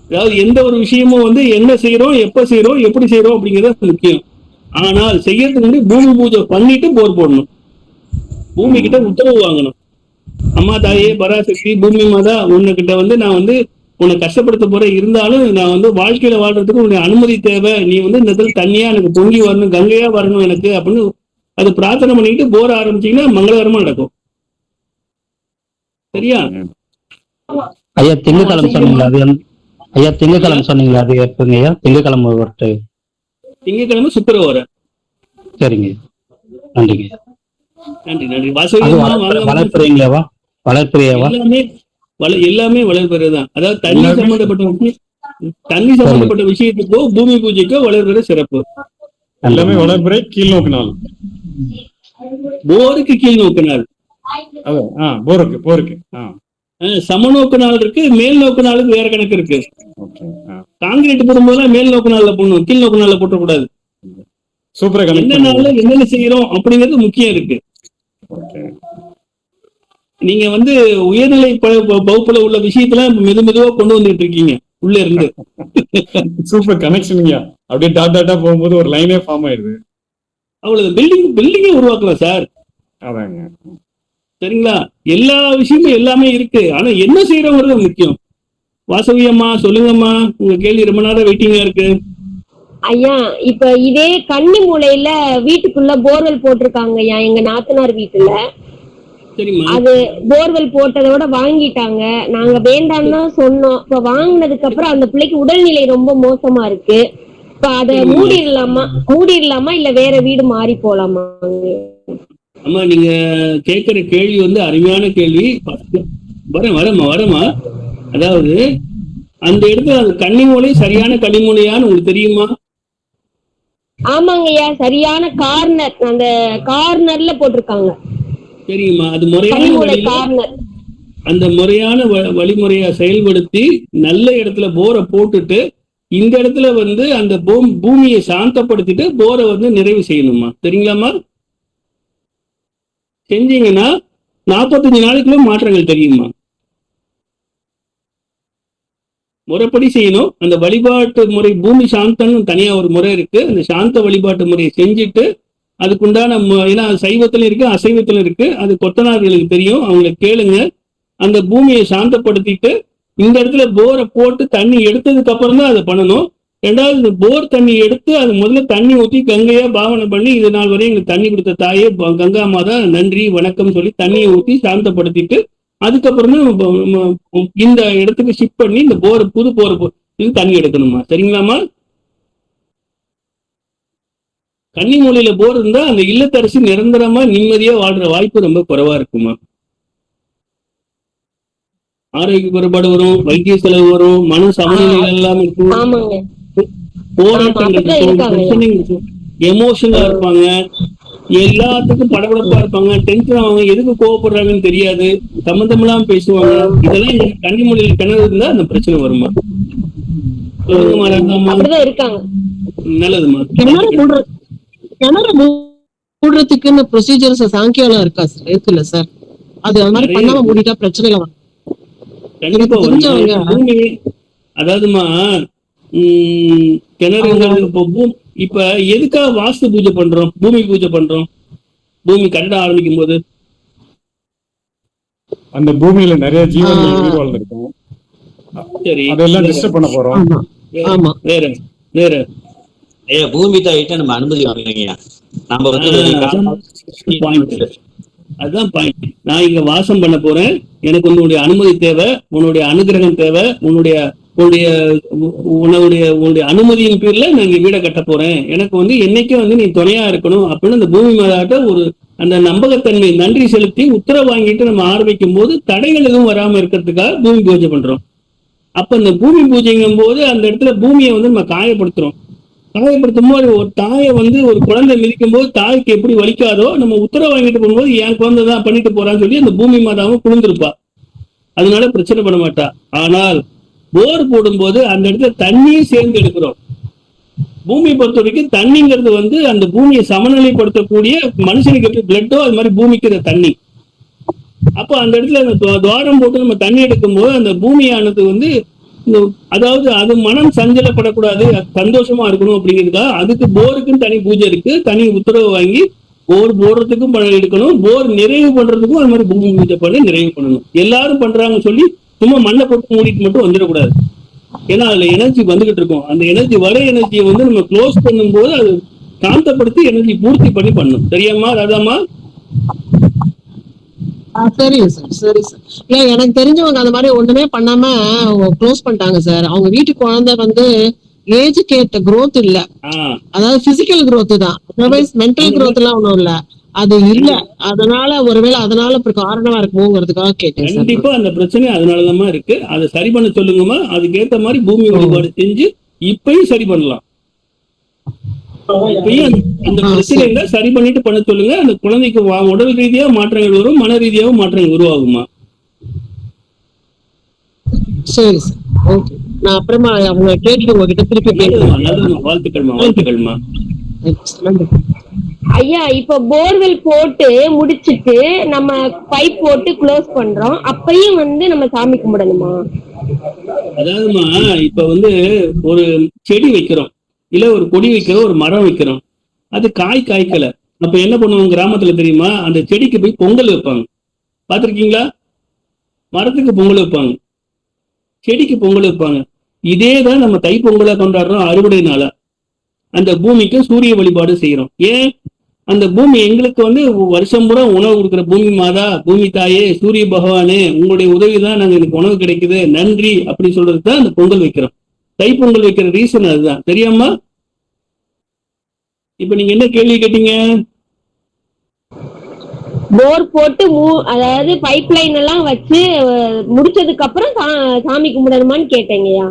அதாவது எந்த ஒரு விஷயமும் வந்து என்ன செய்யறோம், எப்ப செய்யறோம், எப்படி செய்யறோம் அப்படிங்கிறது முக்கியம். ஆனால் செய்யறதுக்கு முன்னாடி பூமி பூஜை பண்ணிட்டு போர் போடணும். பூமி கிட்ட உத்தரவு வாங்கணும். அம்மா தாயே பராசக்தி பூமி மாதா, உன்கிட்ட வந்து நான் வந்து உன்னை கஷ்டப்படுத்த போற, இருந்தாலும் நான் வந்து வாழ்க்கையில வாழ்றதுக்கு உன்னை அனுமதி தேவை. நீ வந்து இந்த இடத்துல தண்ணியா எனக்கு பொங்கி வரணும், கங்கையா வரணும் எனக்கு அப்படின்னு அது பிரார்த்தனை பண்ணிட்டு போர ஆரம்பிச்சீங்கன்னா மங்களகரமா நடக்கும். சரியா? ஐயா திங்கக்கிழமை சொன்னீங்களா? அது ஐயா திங்கக்கிழமை சொன்னீங்களா? அது எப்பங்க ஐயா? திங்கக்கிழமை வரட்டு. திங்கக்கிழமை சுக்கிர வர. சரிங்க, நன்றிங்க. நன்றி நன்றி. வளர்ப்புறைங்களாவா? வளர்ப்புறையாவா? எல்லாமே வளர்ப்புறைதான். அதாவது தண்ணி சம்பந்தப்பட்ட விஷயத்துக்கோ பூமி பூஜைக்கோ வளர்ப்புறை சிறப்பு. எல்லாமே வளர்ப்புறை கீழ் நோக்கு நாள். போருக்கு கீழ் நோக்கு நாள். போருக்கு சமநோக்கு நாள் இருக்கு, மேல் நோக்கு நாளுக்கு வேற கணக்கு இருக்கு. காங்கிரீட் போடும்போது மேல் நோக்கு நாள்ல போடணும், கீழ் நோக்கு நாள்ல போட்டக்கூடாது. என்ன நாள்ல என்னென்ன செய்யறோம் அப்படிங்கிறது முக்கியம் இருக்கு. நீங்க வந்து உயர்நிலை வகுப்புல உள்ள விஷயத்துல மெதுவா கொண்டு வந்துட்டு இருக்கீங்க உள்ள இருந்து. Super connection. அப்படியே டாட்டா போகும்போது ஒரு லைனே ஃபார்ம் ஆயிடுது. அவ்வளவு பில்டிங்கே உருவாக்கலாம் சார். அதாங்க. சரிங்களா? எல்லா விஷயமும் எல்லாமே இருக்கு. ஆனா என்ன செய்யறவங்கிறது முக்கியம். வாசவி அம்மா சொல்லுங்கம்மா, உங்க கேள்வி ரொம்ப நேரம் வெயிட்டிங்கா இருக்கு. ஐயா இப்ப இதே கன்னி மூலையில வீட்டுக்குள்ள போர்வெல் போட்டிருக்காங்க ஐயா, எங்க நாத்தனார் வீட்டுல. அது போர்வெல் போட்டதோட வாங்கிட்டாங்க. நாங்க வேண்டான்னு தான் சொன்னோம். இப்ப வாங்கினதுக்கு அப்புறம் அந்த பிள்ளைக்கு உடல்நிலை ரொம்ப மோசமா இருக்கு. இப்ப அத மூடிடலாமா இல்ல வேற வீடு மாறி போலாமா? அம்மா நீங்க கேட்கிற கேள்வி வந்து அருமையான கேள்வி. வரமா அதாவது அந்த இடத்துல அந்த கன்னிமூலை சரியான கன்னிமூலையான்னு உங்களுக்கு தெரியுமா? ஆமாங்கய்யா, சரியான கார்னர், அந்த கார்னர்ல போட்டிருக்காங்க. தெரியுமா? அது முறையான அந்த முறையான வழிமுறையா செயல்படுத்தி நல்ல இடத்துல போரை போட்டுட்டு இந்த இடத்துல வந்து அந்த பூமியை சாந்தப்படுத்திட்டு போரை வந்து நிறைவு செய்யணுமா? தெரியுங்களாமா? செஞ்சீங்கன்னா 45 நாளைக்குள்ள மாற்றங்கள் தெரியுமா? முறைப்படி செய்யணும். அந்த வழிபாட்டு முறை பூமி சாந்தம்னு தனியா ஒரு முறை இருக்கு. அந்த சாந்த வழிபாட்டு முறையை செஞ்சுட்டு அதுக்குண்டான ஏன்னா சைவத்துல இருக்கு அசைவத்துல இருக்கு, அது கொத்தனார்களுக்கு தெரியும், அவங்களை கேளுங்க. அந்த பூமியை சாந்தப்படுத்திட்டு இந்த இடத்துல போரை போட்டு தண்ணி எடுத்ததுக்கு அப்புறம் தான் அதை பண்ணணும். ரெண்டாவது இந்த போர் தண்ணி எடுத்து அது முதல்ல தண்ணி ஊற்றி கங்கையா பாவனை பண்ணி இது நாள் வரை எங்களுக்கு தண்ணி கொடுத்த தாயே கங்கா மாதா நன்றி வணக்கம் சொல்லி தண்ணியை ஊற்றி சாந்தப்படுத்திட்டு அதுக்கப்புறம் தான் இந்த இடத்துக்கு ஷிஃப்ட் பண்ணி இந்த போர் புது போர் இது தண்ணி எடுக்கணுமா? சரிங்களாமா? கன்னிமூலையில போர் இருந்தா அந்த இல்லத்தரசி நிரந்தரமா நிம்மதியா வாழ்ற வாய்ப்பு ரொம்ப குறைவா இருக்குமா? ஆரோக்கிய குறைபாடு வரும், வைத்திய செலவு வரும், மன சமநிலை எல்லாம் இருக்கும், போராட்டங்கள், எமோஷனலா இருப்பாங்க, எல்லாத்துக்கும் படபடப்பா இருப்பாங்க, டென்ஷன் ஆவாங்க, எதுக்கு கோவப்படுறாங்கன்னு தெரியாது, சம்பந்தமெல்லாம் பேசுவாங்க. இதெல்லாம் எங்க கன்னிமூலையில கிணறு இருந்தா அந்த பிரச்சனை வருமா? நல்லதுமா. கிணறு மூடுறதுக்குன்னு ப்ரொசீஜர்ஸ் சாங்கியம்லாம் இருக்கா சார்? இருக்குல்ல சார்? அது அந்த மாதிரி பண்ணாம மூடிட்டா பிரச்சனை இல்லை. கண்டிப்பா பூமி அதாவதுமா கிணறுங்கிறது இப்ப எதுக்காக வாஸ்து பூஜை பண்றோம், பூமி பூஜை பண்றோம்? பூமி கட்ட ஆரம்பிக்கும் போது அந்த பூமியில நிறைய ஜீவன்கள் உயிர் வாழ்ந்துருக்கும். சரி, அதெல்லாம் டிஸ்டர்ப் பண்ண போறோம். வேற வேற ஐயா பூமி தாயிட்ட நம்ம அனுமதி வாங்கலைங்கய்யா. நம்ம வந்து அதுதான் பாயிண்ட். நான் இங்க வாசம் பண்ண போறேன், எனக்கு உன்னுடைய அனுமதி தேவை, உன்னுடைய அனுகிரகம் தேவை, உன்னுடைய அனுமதியின் பேர்ல நான் இங்க வீடை கட்ட போறேன், எனக்கு வந்து என்னைக்கும் வந்து நீ துணையா இருக்கணும் அப்படின்னு அந்த பூமி மாதாட்ட ஒரு அந்த நம்பகத்தன்மை நன்றி செலுத்தி உத்தரவு வாங்கிட்டு நம்ம ஆரம்பிக்கும் போது தடைகள் எதுவும் வராம இருக்கிறதுக்காக பூமி பூஜை பண்றோம். அப்ப இந்த பூமி பூஜைங்கும் போது அந்த இடத்துல பூமியை வந்து நம்ம காயப்படுத்துறோம். காயப்படுத்தும் போது ஒரு தாயை வந்து ஒரு குழந்தை மிதிக்கும் போது தாய்க்கு எப்படி வலிக்காதோ, நம்ம உத்தரவு வாங்கிட்டு போகும்போது என் குழந்தை தான் பண்ணிட்டு போறான்னு சொல்லி அந்த பூமி மாதாவும் குளிர்ந்திருப்பா, அதனால பிரச்சனை பண்ண மாட்டா. ஆனால் போர் போடும்போது அந்த இடத்துல தண்ணியும் சேர்ந்து எடுக்கிறோம். பூமியை பொறுத்த வரைக்கும் தண்ணிங்கிறது வந்து அந்த பூமியை சமநிலைப்படுத்தக்கூடிய மனுஷனுக்கு எப்படி பிளட்டோ அது மாதிரி பூமிக்கு தண்ணி. அப்போ அந்த இடத்துல அந்த துவாரம் போட்டு நம்ம தண்ணி எடுக்கும் போது அந்த பூமியானது வந்து அதாவது அது மனம் சஞ்சலப்படக்கூடாது, சந்தோஷமா இருக்கணும் அப்படிங்கிறதுக்காக அதுக்கு போருக்குன்னு தனி பூஜை இருக்கு, தனி உத்தரவு வாங்கி போர் போடுறதுக்கும் பணம் எடுக்கணும், போர் நிறைவு பண்றதுக்கும் அது மாதிரி பூமி பூஜை பண்ணி நிறைவு பண்ணணும். எல்லாரும் பண்றாங்கன்னு சொல்லி சும்மா மண்ணை போட்டு மூடிட்டு மட்டும் வந்துடக்கூடாது. ஏன்னா அதுல எனர்ஜி வந்துகிட்டு இருக்கும். அந்த எனர்ஜி வர எனர்ஜியை வந்து நம்ம க்ளோஸ் பண்ணும்போது அது சாந்தப்படுத்தி எனர்ஜி பூர்த்தி பண்ணி பண்ணும். சரியாம்மா ராதாமா? சரிங்க சார், சரி சார். இல்ல எனக்கு தெரிஞ்சவங்க அந்த மாதிரி ஒண்ணுமே பண்ணாம க்ளோஸ் பண்ணிட்டாங்க சார். அவங்க வீட்டு குழந்தை வந்து ஏஜுக்கு ஏற்ற growth இல்ல, அதாவது பிசிக்கல் growth தான், அதர்வைஸ் மென்டல் growth எல்லாம் ஒண்ணும் இல்ல, அது இல்ல. அதனால ஒருவேளை அதனால காரணமா இருக்குமோங்கிறதுக்காக கேட்டேன். கண்டிப்பா அந்த பிரச்சனை அதனாலதான் இருக்கு. அதை சரி பண்ண சொல்லுங்கம்மா. அதுக்கேற்ற மாதிரி பூமி வழிபாடு செஞ்சு இப்பயும் சரி பண்ணலாம். இப்பயும் அந்த பிரச்சனை சரி பண்ணிட்டு பண்ண சொல்லுங்க. அந்த குழந்தைக்கு உடல் ரீதியா மாற்றங்கள் வரும், மன ரீதியாவும் மாற்றங்கள் உருவாகுமா? சரி சார், ஓகே. நான் அப்புறமா அவங்க கேட்டு உங்ககிட்ட திருப்பி கேட்கலாம். வாழ்த்துக்கள்மா, வாழ்த்துக்கள்மா. ஐயா, இப்ப போர்வெல் போட்டு முடிச்சிட்டு நம்ம பைப் போட்டு க்ளோஸ் பண்றோம், அப்பயும் வந்து நம்ம சாமி கும்பிடணுமா? அதாவதுமா இப்ப வந்து ஒரு செடி வைக்கிறோம், இல்ல ஒரு கொடி வைக்கிறோம், ஒரு மரம் வைக்கிறோம், அது காய்க்கல. அப்ப என்ன பண்ணுவாங்க கிராமத்துல தெரியுமா? அந்த செடிக்கு போய் பொங்கல் வைப்பாங்க. பாத்திருக்கீங்களா? மரத்துக்கு பொங்கல் வைப்பாங்க, செடிக்கு பொங்கல் வைப்பாங்க. இதேதான் நம்ம தை பொங்கலா கொண்டாடுறோம், அறுவடை நாளா அந்த பூமிக்கு சூரிய வழிபாடு செய்யறோம். ஏன்? அந்த பூமி எங்களுக்கு வந்து வருஷம் பூரா உணவு கொடுக்குற பூமி மாதா, பூமி தாயே, சூரிய பகவானே, உங்களுடைய உதவிதான் நாங்க எனக்கு உணவு கிடைக்குது, நன்றி அப்படி சொல்றது தான் அந்த பொங்கல் வைக்கிறோம். தை பொங்கல் வைக்கிற ரீசன் அதுதான். தெரியாமா? இப்ப நீங்க என்ன கேள்வி கேட்டீங்க? போர் போட்டு அதாவது பைப் லைன் எல்லாம் வச்சு முடிச்சதுக்கு அப்புறம் சாமி கும்பிடணுமான்னு கேட்டேங்கய்யா.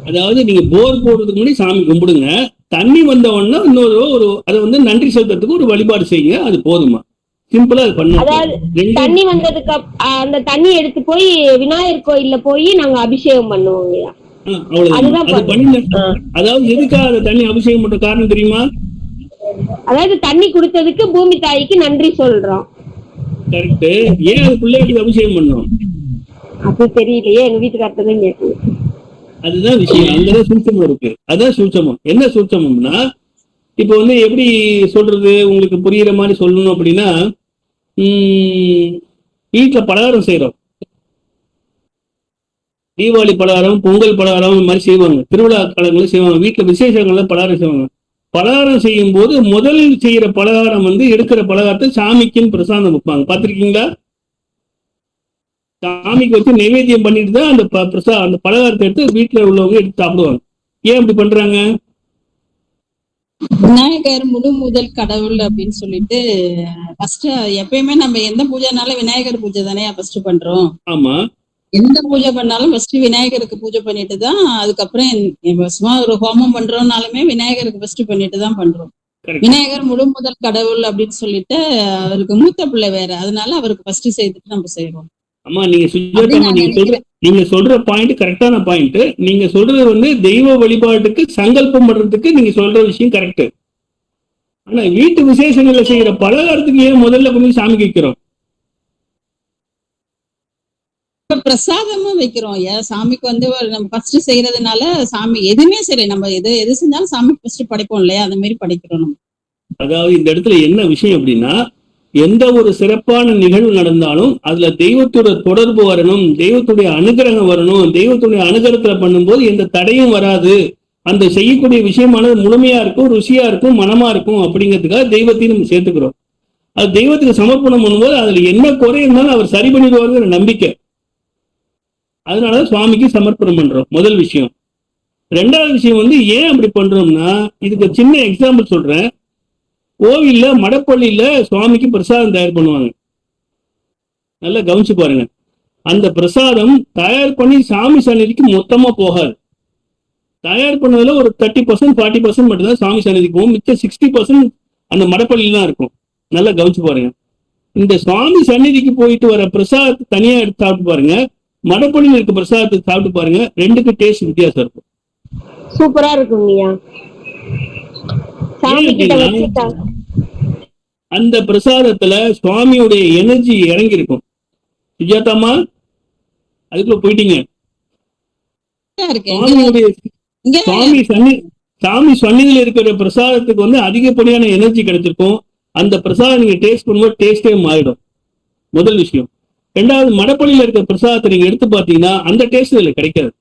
அதாவது நீங்க போர் போடுறதுக்கு முன்னாடி சாமி கும்பிடுங்க, தண்ணி வந்த உடனே இன்னொரு அதை வந்து நன்றி செலுத்துறதுக்கு ஒரு வழிபாடு செய்யுங்க, அது போதுமா? சிம்பிளா அது பண்ண. அதாவது தண்ணி வந்ததுக்கு அந்த தண்ணி எடுத்து போய் விநாயகர் கோயில்ல போய் நாங்க அபிஷேகம் பண்ணுவோங்கய்யா. அதாவது எதுக்காக அந்த தண்ணி அபிஷேகம் பண்ற காரணம் தெரியுமா? அதாவது தண்ணி குடுத்ததுக்கு பூமி தாய்க்கு நன்றி சொல்றோம். கரெக்ட். ஏன் அது பிள்ளைக்கு அபிஷேகம் பண்ணணும்? அது தெரியலையே, எங்க வீட்டுக்காரர் தான் கேட்கணும். அதுதான் விஷயம். அங்கதான் சூட்சமம் இருக்கு. அதான் சூட்சமம். என்ன சூட்சமம்னா, இப்ப வந்து எப்படி சொல்றது உங்களுக்கு புரியுற மாதிரி சொல்லணும் அப்படின்னா, வீட்டுல பலகாரம் செய்யறோம், தீபாவளி பலகாரம், பொங்கல் பலகாரம் இந்த மாதிரி செய்வாங்க, திருவிழா காலங்களில் செய்வாங்க, வீட்டுல விசேஷங்கள்ல பலகாரம் செய்வாங்க. பலகாரம் செய்யும் போது முதல் செய்யற பலகாரம் வந்து எடுக்கிற பலகாரத்தை சாமிக்குன்னு பிரசாதம் வைப்பாங்க. பார்த்திருக்கீங்களா? சாமிக்கு வச்சு நைவேத்தியம் பண்ணிட்டு தான் அந்த அந்த பலகாரத்தை எடுத்து வீட்டுல உள்ளவங்க எடுத்து சாப்பிடுவாங்க. ஏன் அப்படி பண்றாங்க? விநாயகர் முழு முதல் கடவுள் அப்படின்னு சொல்லிட்டு ஃபர்ஸ்ட் எப்பயுமே நம்ம எந்த பூஜைனாலும் விநாயகர் பூஜை தானே ஃபர்ஸ்ட் பண்றோம். ஆமா, எந்த பூஜை பண்ணாலும் ஃபர்ஸ்ட் விநாயகருக்கு பூஜை பண்ணிட்டு தான் அதுக்கப்புறம் சும்மா ஒரு ஹோமம் பண்றோம்னாலுமே விநாயகருக்கு ஃபர்ஸ்ட் பண்ணிட்டு தான் பண்றோம். விநாயகர் முழு முதல் கடவுள் அப்படின்னு சொல்லிட்டு அவருக்கு மூத்த பிள்ளை வேற, அதனால அவருக்கு ஃபர்ஸ்ட் செய்துட்டு நம்ம செய்யறோம். ஆமா, நீங்க சொல்ற பாயிண்ட் கரெக்டான பாயிண்ட். நீங்க சொல்றது வந்து தெய்வ வழிபாட்டுக்கு சங்கல்பம் பண்றதுக்கு நீங்க சொல்ற விஷயம் கரெக்ட். ஆனா வீட்டு விசேஷங்கள்ல செய்யற பலகாரத்துக்கு ஏன் முதல்ல கொண்டு சாமி வைக்கிறோம்? பிரசாதமும் வைக்கிறோம். சாமிக்கு வந்து நம்ம ஃபர்ஸ்ட் செய்யறதுனால சாமி எதுவுமே சரி, நம்ம எது செஞ்சாலும் சாமிக்கு ஃபர்ஸ்ட் படைப்போம் இல்லையா, அந்த மாதிரி படைக்கிறோம் நம்ம. அதாவது இந்த இடத்துல என்ன விஷயம் அப்படின்னா, எந்த ஒரு சிறப்பான நிகழ்வு நடந்தாலும் அதுல தெய்வத்தோட தொடர்பு வரணும், தெய்வத்துடைய அனுகிரகம் வரணும். தெய்வத்துடைய அனுகிரகத்துல பண்ணும்போது எந்த தடையும் வராது அந்த செய்யக்கூடிய விஷயமானது முழுமையா இருக்கும், ருசியா இருக்கும், மனமா இருக்கும் அப்படிங்கிறதுக்காக தெய்வத்தையும் நம்ம சேர்த்துக்கிறோம். அது தெய்வத்துக்கு சமர்ப்பணம் பண்ணும்போது அதுல என்ன குறை இருந்தாலும் அவர் சரி பண்ணிடுவாருங்கிற நம்பிக்கை. அதனாலதான் சுவாமிக்கு சமர்ப்பணம் பண்றோம். முதல் விஷயம். ரெண்டாவது விஷயம் வந்து ஏன் அப்படி பண்றோம்னா, இதுக்கு சின்ன எக்ஸாம்பிள் சொல்றேன். கோவில்ல மடப்பள்ளியில சுவாமிக்கு பிரசாதம் தயார் பண்ணுவாங்க. நல்லா கவனிச்சு பாருங்க. அந்த பிரசாதம் தயார் பண்ணி சாமி சன்னதிக்கு மொத்தமா போகாது. தயார் பண்ணதுல ஒரு 30% 40% மட்டும்தான் சாமி சன்னதிக்கு போகும். மிச்சம் 60% அந்த மடப்பள்ளியில தான் இருக்கும். நல்லா கவனிச்சு பாருங்க. இந்த சுவாமி சன்னதிக்கு போயிட்டு வர பிரசாதத்தை தனியா எடுத்து சாப்பிட்டு பாருங்க, மடப்பள்ளியில் இருக்க பிரசாதத்தை சாப்பிட்டு பாருங்க, ரெண்டுக்கு டேஸ்ட் வித்தியாசம் இருக்கும். சூப்பரா இருக்குங்கய்யா. சாமி கிட்ட வச்சுட்டா அந்த பிரசாதத்துல சுவாமியுடைய எனர்ஜி இறங்கி இருக்கும். சுஜாதாமா, அதுக்குள்ள போயிட்டீங்க. சாமி சன்னிதியில இருக்கிற பிரசாதத்துக்கு வந்து அதிகப்படியான எனர்ஜி கிடைச்சிருக்கும். அந்த பிரசாதம் நீங்க டேஸ்ட் பண்ணும்போது டேஸ்டே மாறிடும். முதல் விஷயம். ரெண்டாவது, மடப்பள்ளியில இருக்கிற பிரசாதத்தை நீங்க எடுத்து பார்த்தீங்கன்னா அந்த டேஸ்ட் இதுல கிடைக்காது.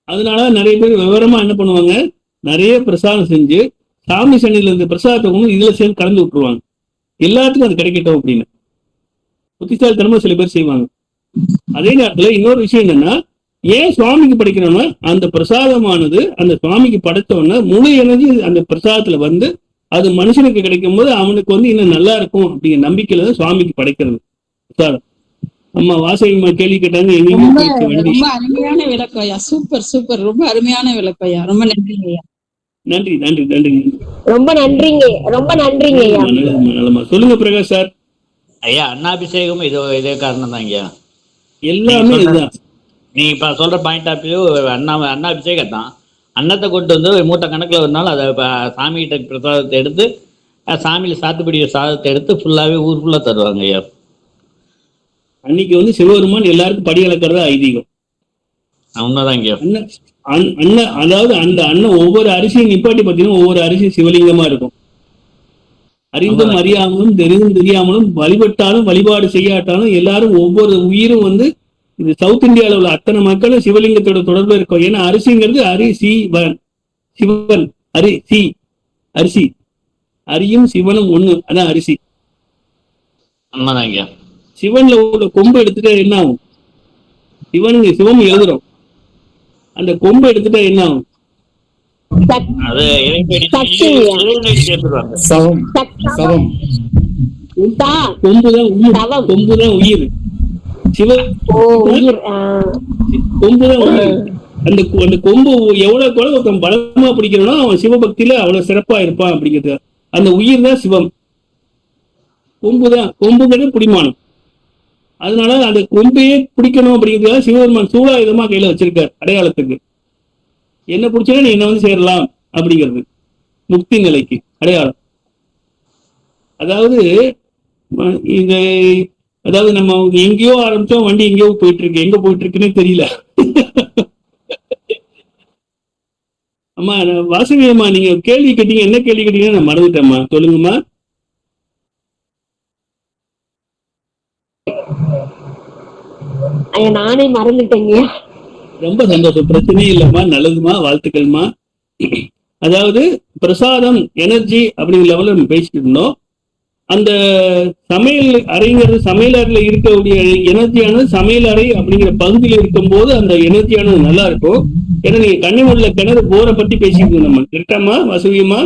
அதனால நிறைய பேர் விவரமா என்ன பண்ணுவாங்க, நிறைய பிரசாதம் செஞ்சு சாமி சன்னிதியில இருந்த பிரசாதத்தை வந்து இதுல சேர்ந்து கலந்து விட்டுருவாங்க. எல்லாத்துக்கும் அது கிடைக்கட்டும் அப்படின்னு புத்திசாலித்தனமா சில பேர் செய்வாங்க. அதே நேரத்துல இன்னொரு விஷயம் என்னன்னா, ஏன் சுவாமிக்கு படைக்கிறோம்னா, அந்த பிரசாதமானது அந்த சுவாமிக்கு படைத்தோன்னா முழு எனர்ஜி அந்த பிரசாதத்துல வந்து அது மனுஷனுக்கு கிடைக்கும் போது அவனுக்கு வந்து இன்னும் நல்லா இருக்கும் அப்படிங்கிற நம்பிக்கையில தான் சுவாமிக்கு படைக்கிறது பிரசாதம். அம்மா வாசகம்மா கேள்வி கேட்டாங்க, எங்கேயுமே ரொம்ப அருமையான விளக்கம்யா. சூப்பர் சூப்பர், ரொம்ப அருமையான விளக்கம்யா. ரொம்ப நன்றிங்கய்யா. நன்றி நன்றி நன்றி. ரொம்ப நன்றிங்க, ரொம்ப நன்றிங்க ஐயா. நல்லமா சொல்லுங்க பிரகாஷ் சார். ஐயா, அன்னாபிஷேகம் இதே காரணம் தான் ஐயா. எல்லாமே இதுதான். நீ இப்ப சொல்ற பாயிண்ட் ஆஃப் வியூ அன்னாபிஷேகம் தான். அன்னத்தை கொண்டு வந்து மூட்டை கணக்குல வரனாலும் அதை சாமிகிட்ட பிரசாதத்தை எடுத்து சாமியில சாத்துப்படிய சாதத்தை எடுத்து ஃபுல்லாவே ஊர் ஃபுல்லா தருவாங்க ஐயா. அன்னைக்கு வந்து சிவபெருமான் எல்லாருக்கும் படி அளக்கிறது ஐதீகம். உண்மைதான் ஐயா. அண்ணன் அதாவது அந்த அண்ணன் ஒவ்வொரு அரிசியும் நிப்பாட்டி பார்த்தீங்கன்னா ஒவ்வொரு அரிசியும் சிவலிங்கமா இருக்கும். அறிந்தும் அறியாமலும் தெரிந்தும் தெரியாமலும் வழிபட்டாலும் வழிபாடு செய்யாட்டாலும் எல்லாரும் ஒவ்வொரு உயிரும் வந்து இது சவுத் இந்தியாவில் உள்ள அத்தனை மக்களும் சிவலிங்கத்தோட தொடர்பு இருக்கும். ஏன்னா அரிசிங்கிறது அரிசிவன், சிவன் அரிசி அரியும் சிவனும் ஒண்ணு, அதான் அரிசி. சிவன்ல உள்ள கொம்பு எடுத்துட்டா என்ன ஆகும்? சிவம் எழுதுறோம், அந்த கொம்பு எடுத்துட்டா என்ன ஆகும்? கொம்புதான் உயிர், கொம்புதான் உயிர். கொம்புதான் உயிர். அந்த கொம்பு எவ்வளவு கூட ஒருத்தன் பலமா பிடிக்கிறோம்னா அவன் சிவபக்தியில அவ்வளவு சிறப்பா இருப்பான் அப்படிங்கிறது. அந்த உயிர் தான் சிவம். கொம்புங்கிறது பிடிமானம். அதனால அந்த கொம்பையே பிடிக்கணும் அப்படிங்கிறதுக்காக சிவபெருமான் சூலாயுதமா கையில வச்சிருக்காரு அடையாளத்துக்கு. என்ன பிடிச்சா நீ என்ன வந்து சேரலாம் அப்படிங்கிறது முக்தி நிலைக்கு அடையாளம். அதாவது இந்த அதாவது நம்ம எங்கேயோ ஆரம்பிச்சோம், வண்டி எங்கேயோ போயிட்டு இருக்கு, எங்க போயிட்டு இருக்குன்னு தெரியல. அம்மா வாசவியம்மா, நீங்க கேள்வி கேட்டீங்க, என்ன கேள்வி கேட்டீங்கன்னு நான் மறந்துட்டேம்மா, சொல்லுங்கம்மா. நானே மறந்துட்டேங்க. ரொம்ப சந்தோஷம், பிரச்சனையே இல்லம்மா, நல்லதுமா, வாழ்த்துக்கள்மா. அதாவது பிரசாதம் எனர்ஜி அப்படிங்கிற லெவலில் நம்ம பேசிட்டு இருந்தோம். அந்த சமையல் அறைங்கிறது சமையல் அறையில இருக்கக்கூடிய எனர்ஜியானது சமையல் அறை அப்படிங்கிற பகுதியில் இருக்கும் போது அந்த எனர்ஜியானது நல்லா இருக்கும். ஏன்னா நீங்க கன்னிமூர்ல கிணறு போரை பத்தி பேசிட்டு நம்ம இருக்காமா வாசவியம்மா?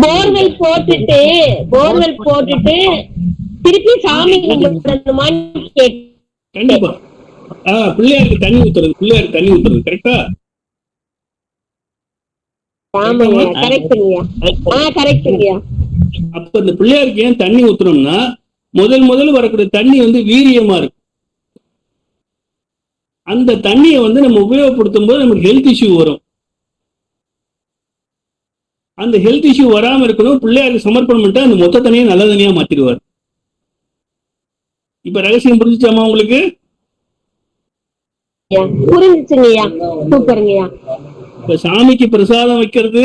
போர்வெல் போட்டுட்டு திருப்பி சாமி கண்டிப்பா பிள்ளையாருக்கு தண்ணி ஊத்துறது கரெக்டா? அப்ப இந்த பிள்ளையாருக்கு ஏன் தண்ணி ஊத்துறோம்னா, முதல் வரக்கூடிய தண்ணி வந்து வீரியமா இருக்கு. அந்த தண்ணியை வந்து நம்ம உபயோகப்படுத்தும் போது நமக்கு ஹெல்த் இஷ்யூ வரும். அந்த ஹெல்த் இஷ்யூ வராம இருக்கணும், பிள்ளையாருக்கு சமர்ப்பணம் பண்ணிட்டு அந்த மொத்த தண்ணியை நல்ல தண்ணியா மாத்திடுவார். இப்ப ரகசியம் புரிஞ்சுச்சாமா உங்களுக்கு? இப்ப சாமிக்கு பிரசாதம் வைக்கிறது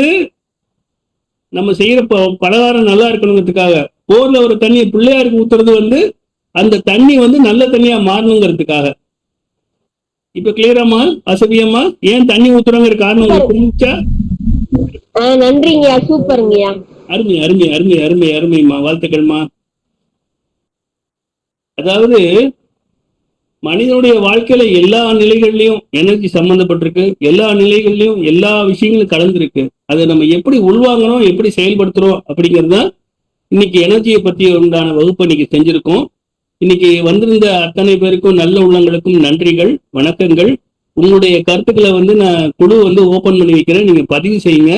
நம்ம செய்யற பலகாரம் நல்லா இருக்கணுங்கிறதுக்காக, போர்ல ஒரு தண்ணியை பிள்ளையாருக்கு ஊத்துறது வந்து அந்த தண்ணி வந்து நல்ல தண்ணியா மாறணுங்கிறதுக்காக. இப்ப கிளியராமா அசபியம்மா? ஏன் தண்ணி ஊத்துறாங்கிற காரணம் உங்களுக்கு புரிஞ்சா? நன்றிங்கய்யா, சூப்பருங்கய்யா. அருமை அருமை அருமை அருமை அருமைம்மா, வாழ்த்துக்கள்மா. அதாவது மனிதனுடைய வாழ்க்கையில எல்லா நிலைகள்லயும் எனர்ஜி சம்பந்தப்பட்டிருக்கு, எல்லா நிலைகள்லயும் எல்லா விஷயங்களும் கலந்துருக்கு. அதை நம்ம எப்படி உள்வாங்கணும், எப்படி செயல்படுத்துறோம் அப்படிங்கிறது தான் இன்னைக்கு எனர்ஜியை பற்றி உண்டான வகுப்பை இன்னைக்கு செஞ்சிருக்கோம். இன்னைக்கு வந்திருந்த அத்தனை பேருக்கும் நல்ல உள்ளங்களுக்கும் நன்றிகள், வணக்கங்கள். உங்களுடைய கருத்துக்களை நான் குழு ஓபன் பண்ணி வைக்கிறேன், நீங்க பதிவு செய்யுங்க.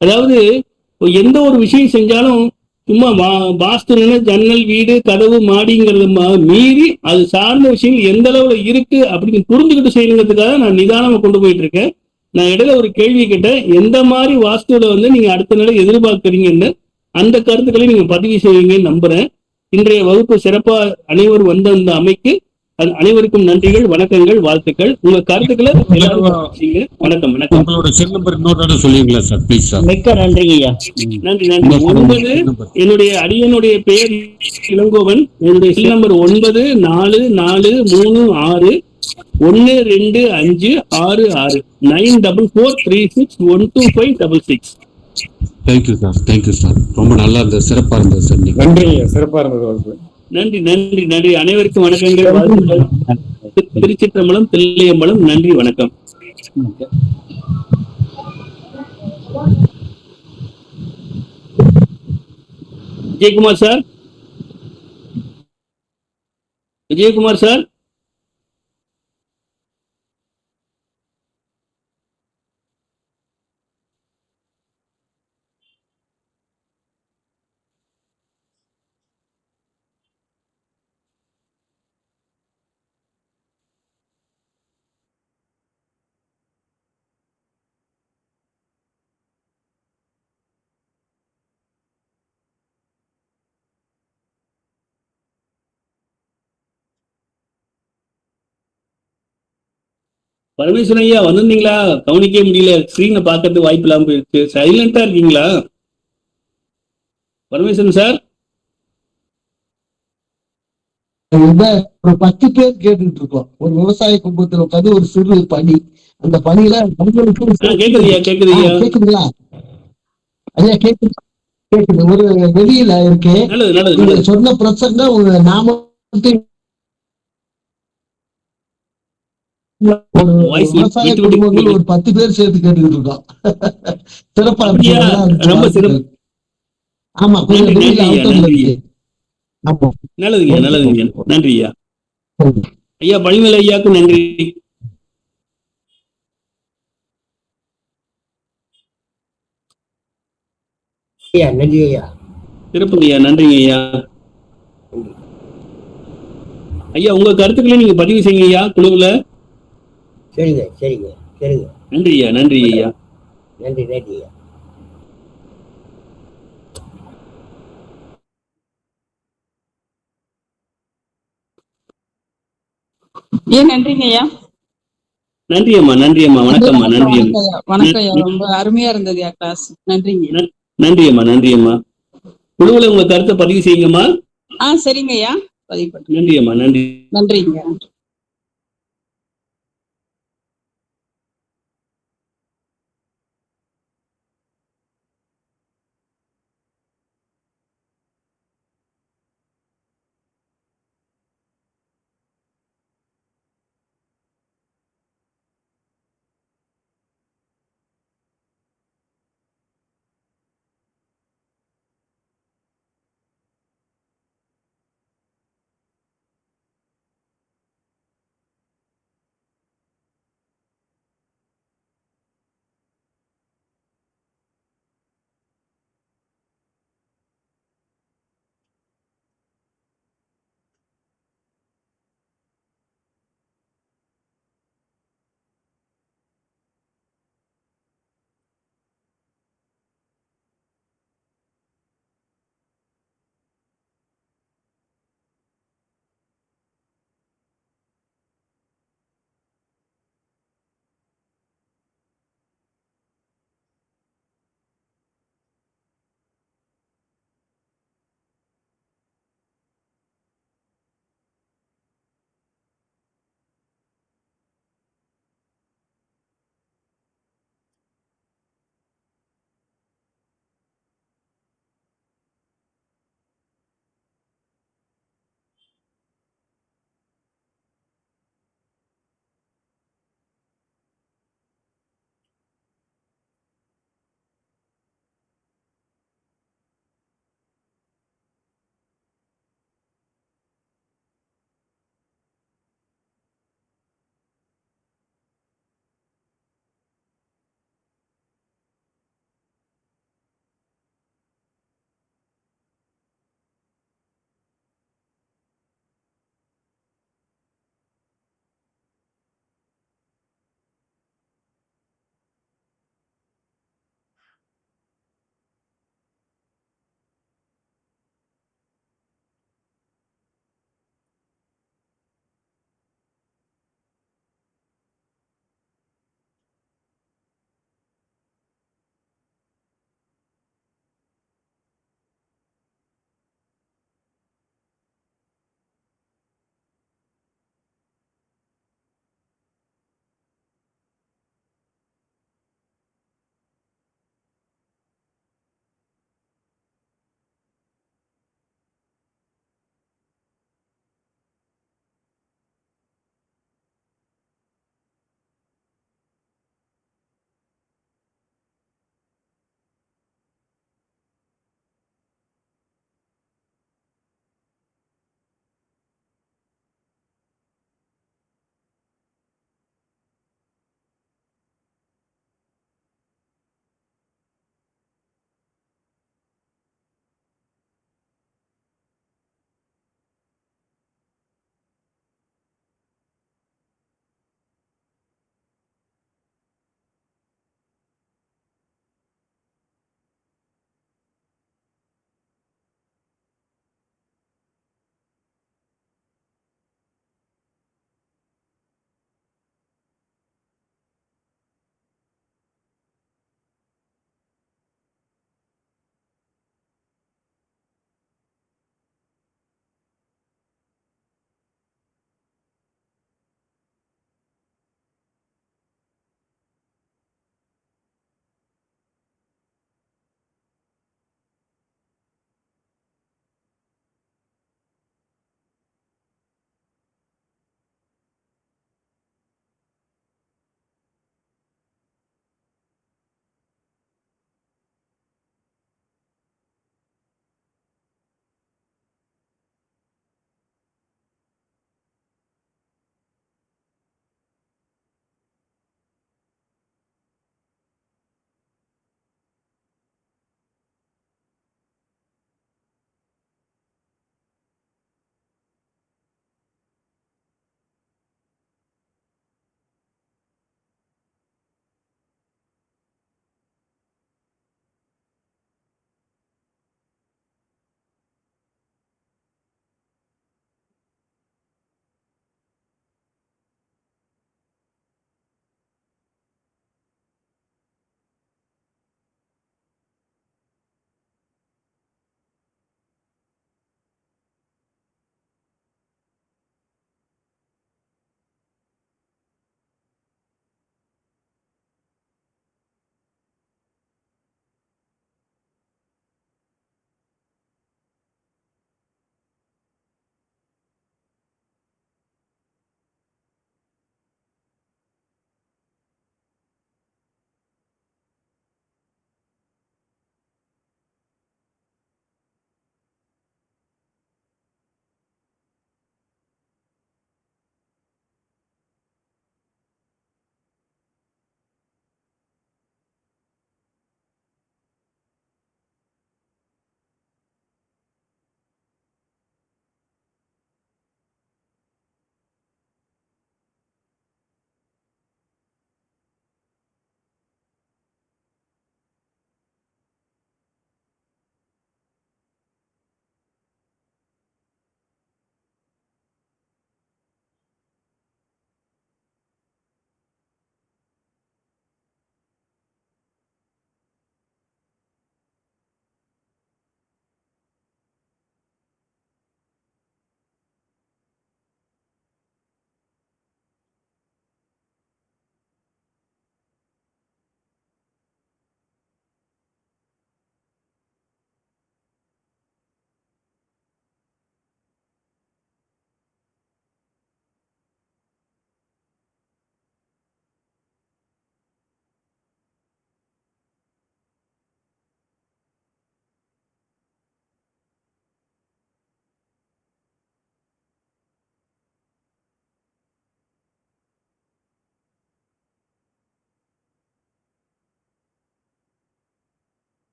அதாவது எந்த ஒரு விஷயம் செஞ்சாலும் சும்மா வாஸ்துன்னு ஜன்னல், வீடு, கதவு, மாடிங்கிறத மீறி அது சார்ந்த விஷயங்கள் எந்த அளவுல இருக்கு அப்படின்னு புரிஞ்சுக்கிட்டு செய்யணுங்கிறதுக்காக நான் நிதானமா கொண்டு போயிட்டு இருக்கேன். நான் இடையில ஒரு கேள்வி கேட்டேன், எந்த மாதிரி வாஸ்துல நீங்க அடுத்த நிலை எதிர்பார்க்குறீங்கன்னு. அந்த கருத்துக்களை நீங்க பதிவு செய்வீங்கன்னு நம்புறேன். இன்றைய வகுப்பு சிறப்பா அனைவரும் வந்த அந்த அமைக்கு அனைவருக்கும் நன்றிகள், வணக்கங்கள், வாழ்த்துக்கள். உங்க கருத்துக்களை வணக்கம் வணக்கம். உங்களோட செல் நம்பர் இன்னொரு சொல்லுவீங்களா சார், ப்ளீஸ் சார்? மிக்க நன்றிங்கய்யா. நன்றி நன்றி. 9 என்னுடைய அடியனுடைய பெயர் இளங்கோவன். என்னுடைய cell number 9432512566 944361256. Thank you sir, thank you sir. ரொம்ப நல்லா இருந்தது, சிறப்பா இருந்தது சார். நன்றிங்க, சிறப்பா இருந்தது. நன்றி நன்றி நன்றி. அனைவருக்கும் வணக்கங்கள், வாழ்த்துக்கள். திருச்சிற்றம்பலம், தில்லையம்பலம். நன்றி, வணக்கம். Vijayakumar sir, Vijayakumar sir. பரமேஸ்வரன் ஐயா வந்திருந்தீங்களா? கவனிக்க முடியல, ஸ்கிரீனை பார்க்கறது வாய்ப்பு இல்லாம போயிருக்கு. சைலண்டா இருக்கீங்களா பரமேஸ்வரன் சார்? ஒரு 10 பேர் கேட்டுட்டு இருக்கோம். ஒரு விவசாய குடும்பத்துல உட்காந்து ஒரு சிறு பணி, அந்த பணியில கேக்குதுயா கேக்குதுயா கேக்குதுங்களா ஐயா? கேக்குது. ஒரு வெளியில இருக்கு. சொன்ன பிரச்சனை நாம ஒரு விவசாய குடும்பங்கள் ஒரு 10 பேர் சேர்த்து கேட்டுக்கிட்டு இருக்கோம். சிறப்பா இருக்கு. ஆமா, கொஞ்சம் வெளியில அவுட்டர்ல இருக்கு. நல்லதுங்க நல்லதுங்க. நன்றி ஐயா. ஐயா பழிமலை ஐயாவுக்கு நன்றி. நன்றி ஐயா. சிறப்புங்க ஐயா, நன்றிங்க ஐயா. ஐயா உங்க கருத்துக்களை நீங்க பதிவு செய்யுங்க ஐயா குழுவுல. சரிங்க சரிங்க சரிங்க. நன்றி ஐயா, நன்றி ஐயா. நன்றி நன்றி ஐயா. நன்றிங்க ஐயா. நன்றி அம்மா, நன்றி அம்மா, வணக்கம்மா. நன்றி அம்மா, வணக்கம் ஐயா. ரொம்ப அருமையா இருந்தது கிளாஸ். நன்றிங்க. நன்றி அம்மா, நன்றி அம்மா. குழுவுல உங்க கருத்தை பதிவு செய்யுங்கம்மா. சரிங்க ஐயா, பதிவு பண்ணுங்க. நன்றி அம்மா, நன்றி. நன்றிங்க.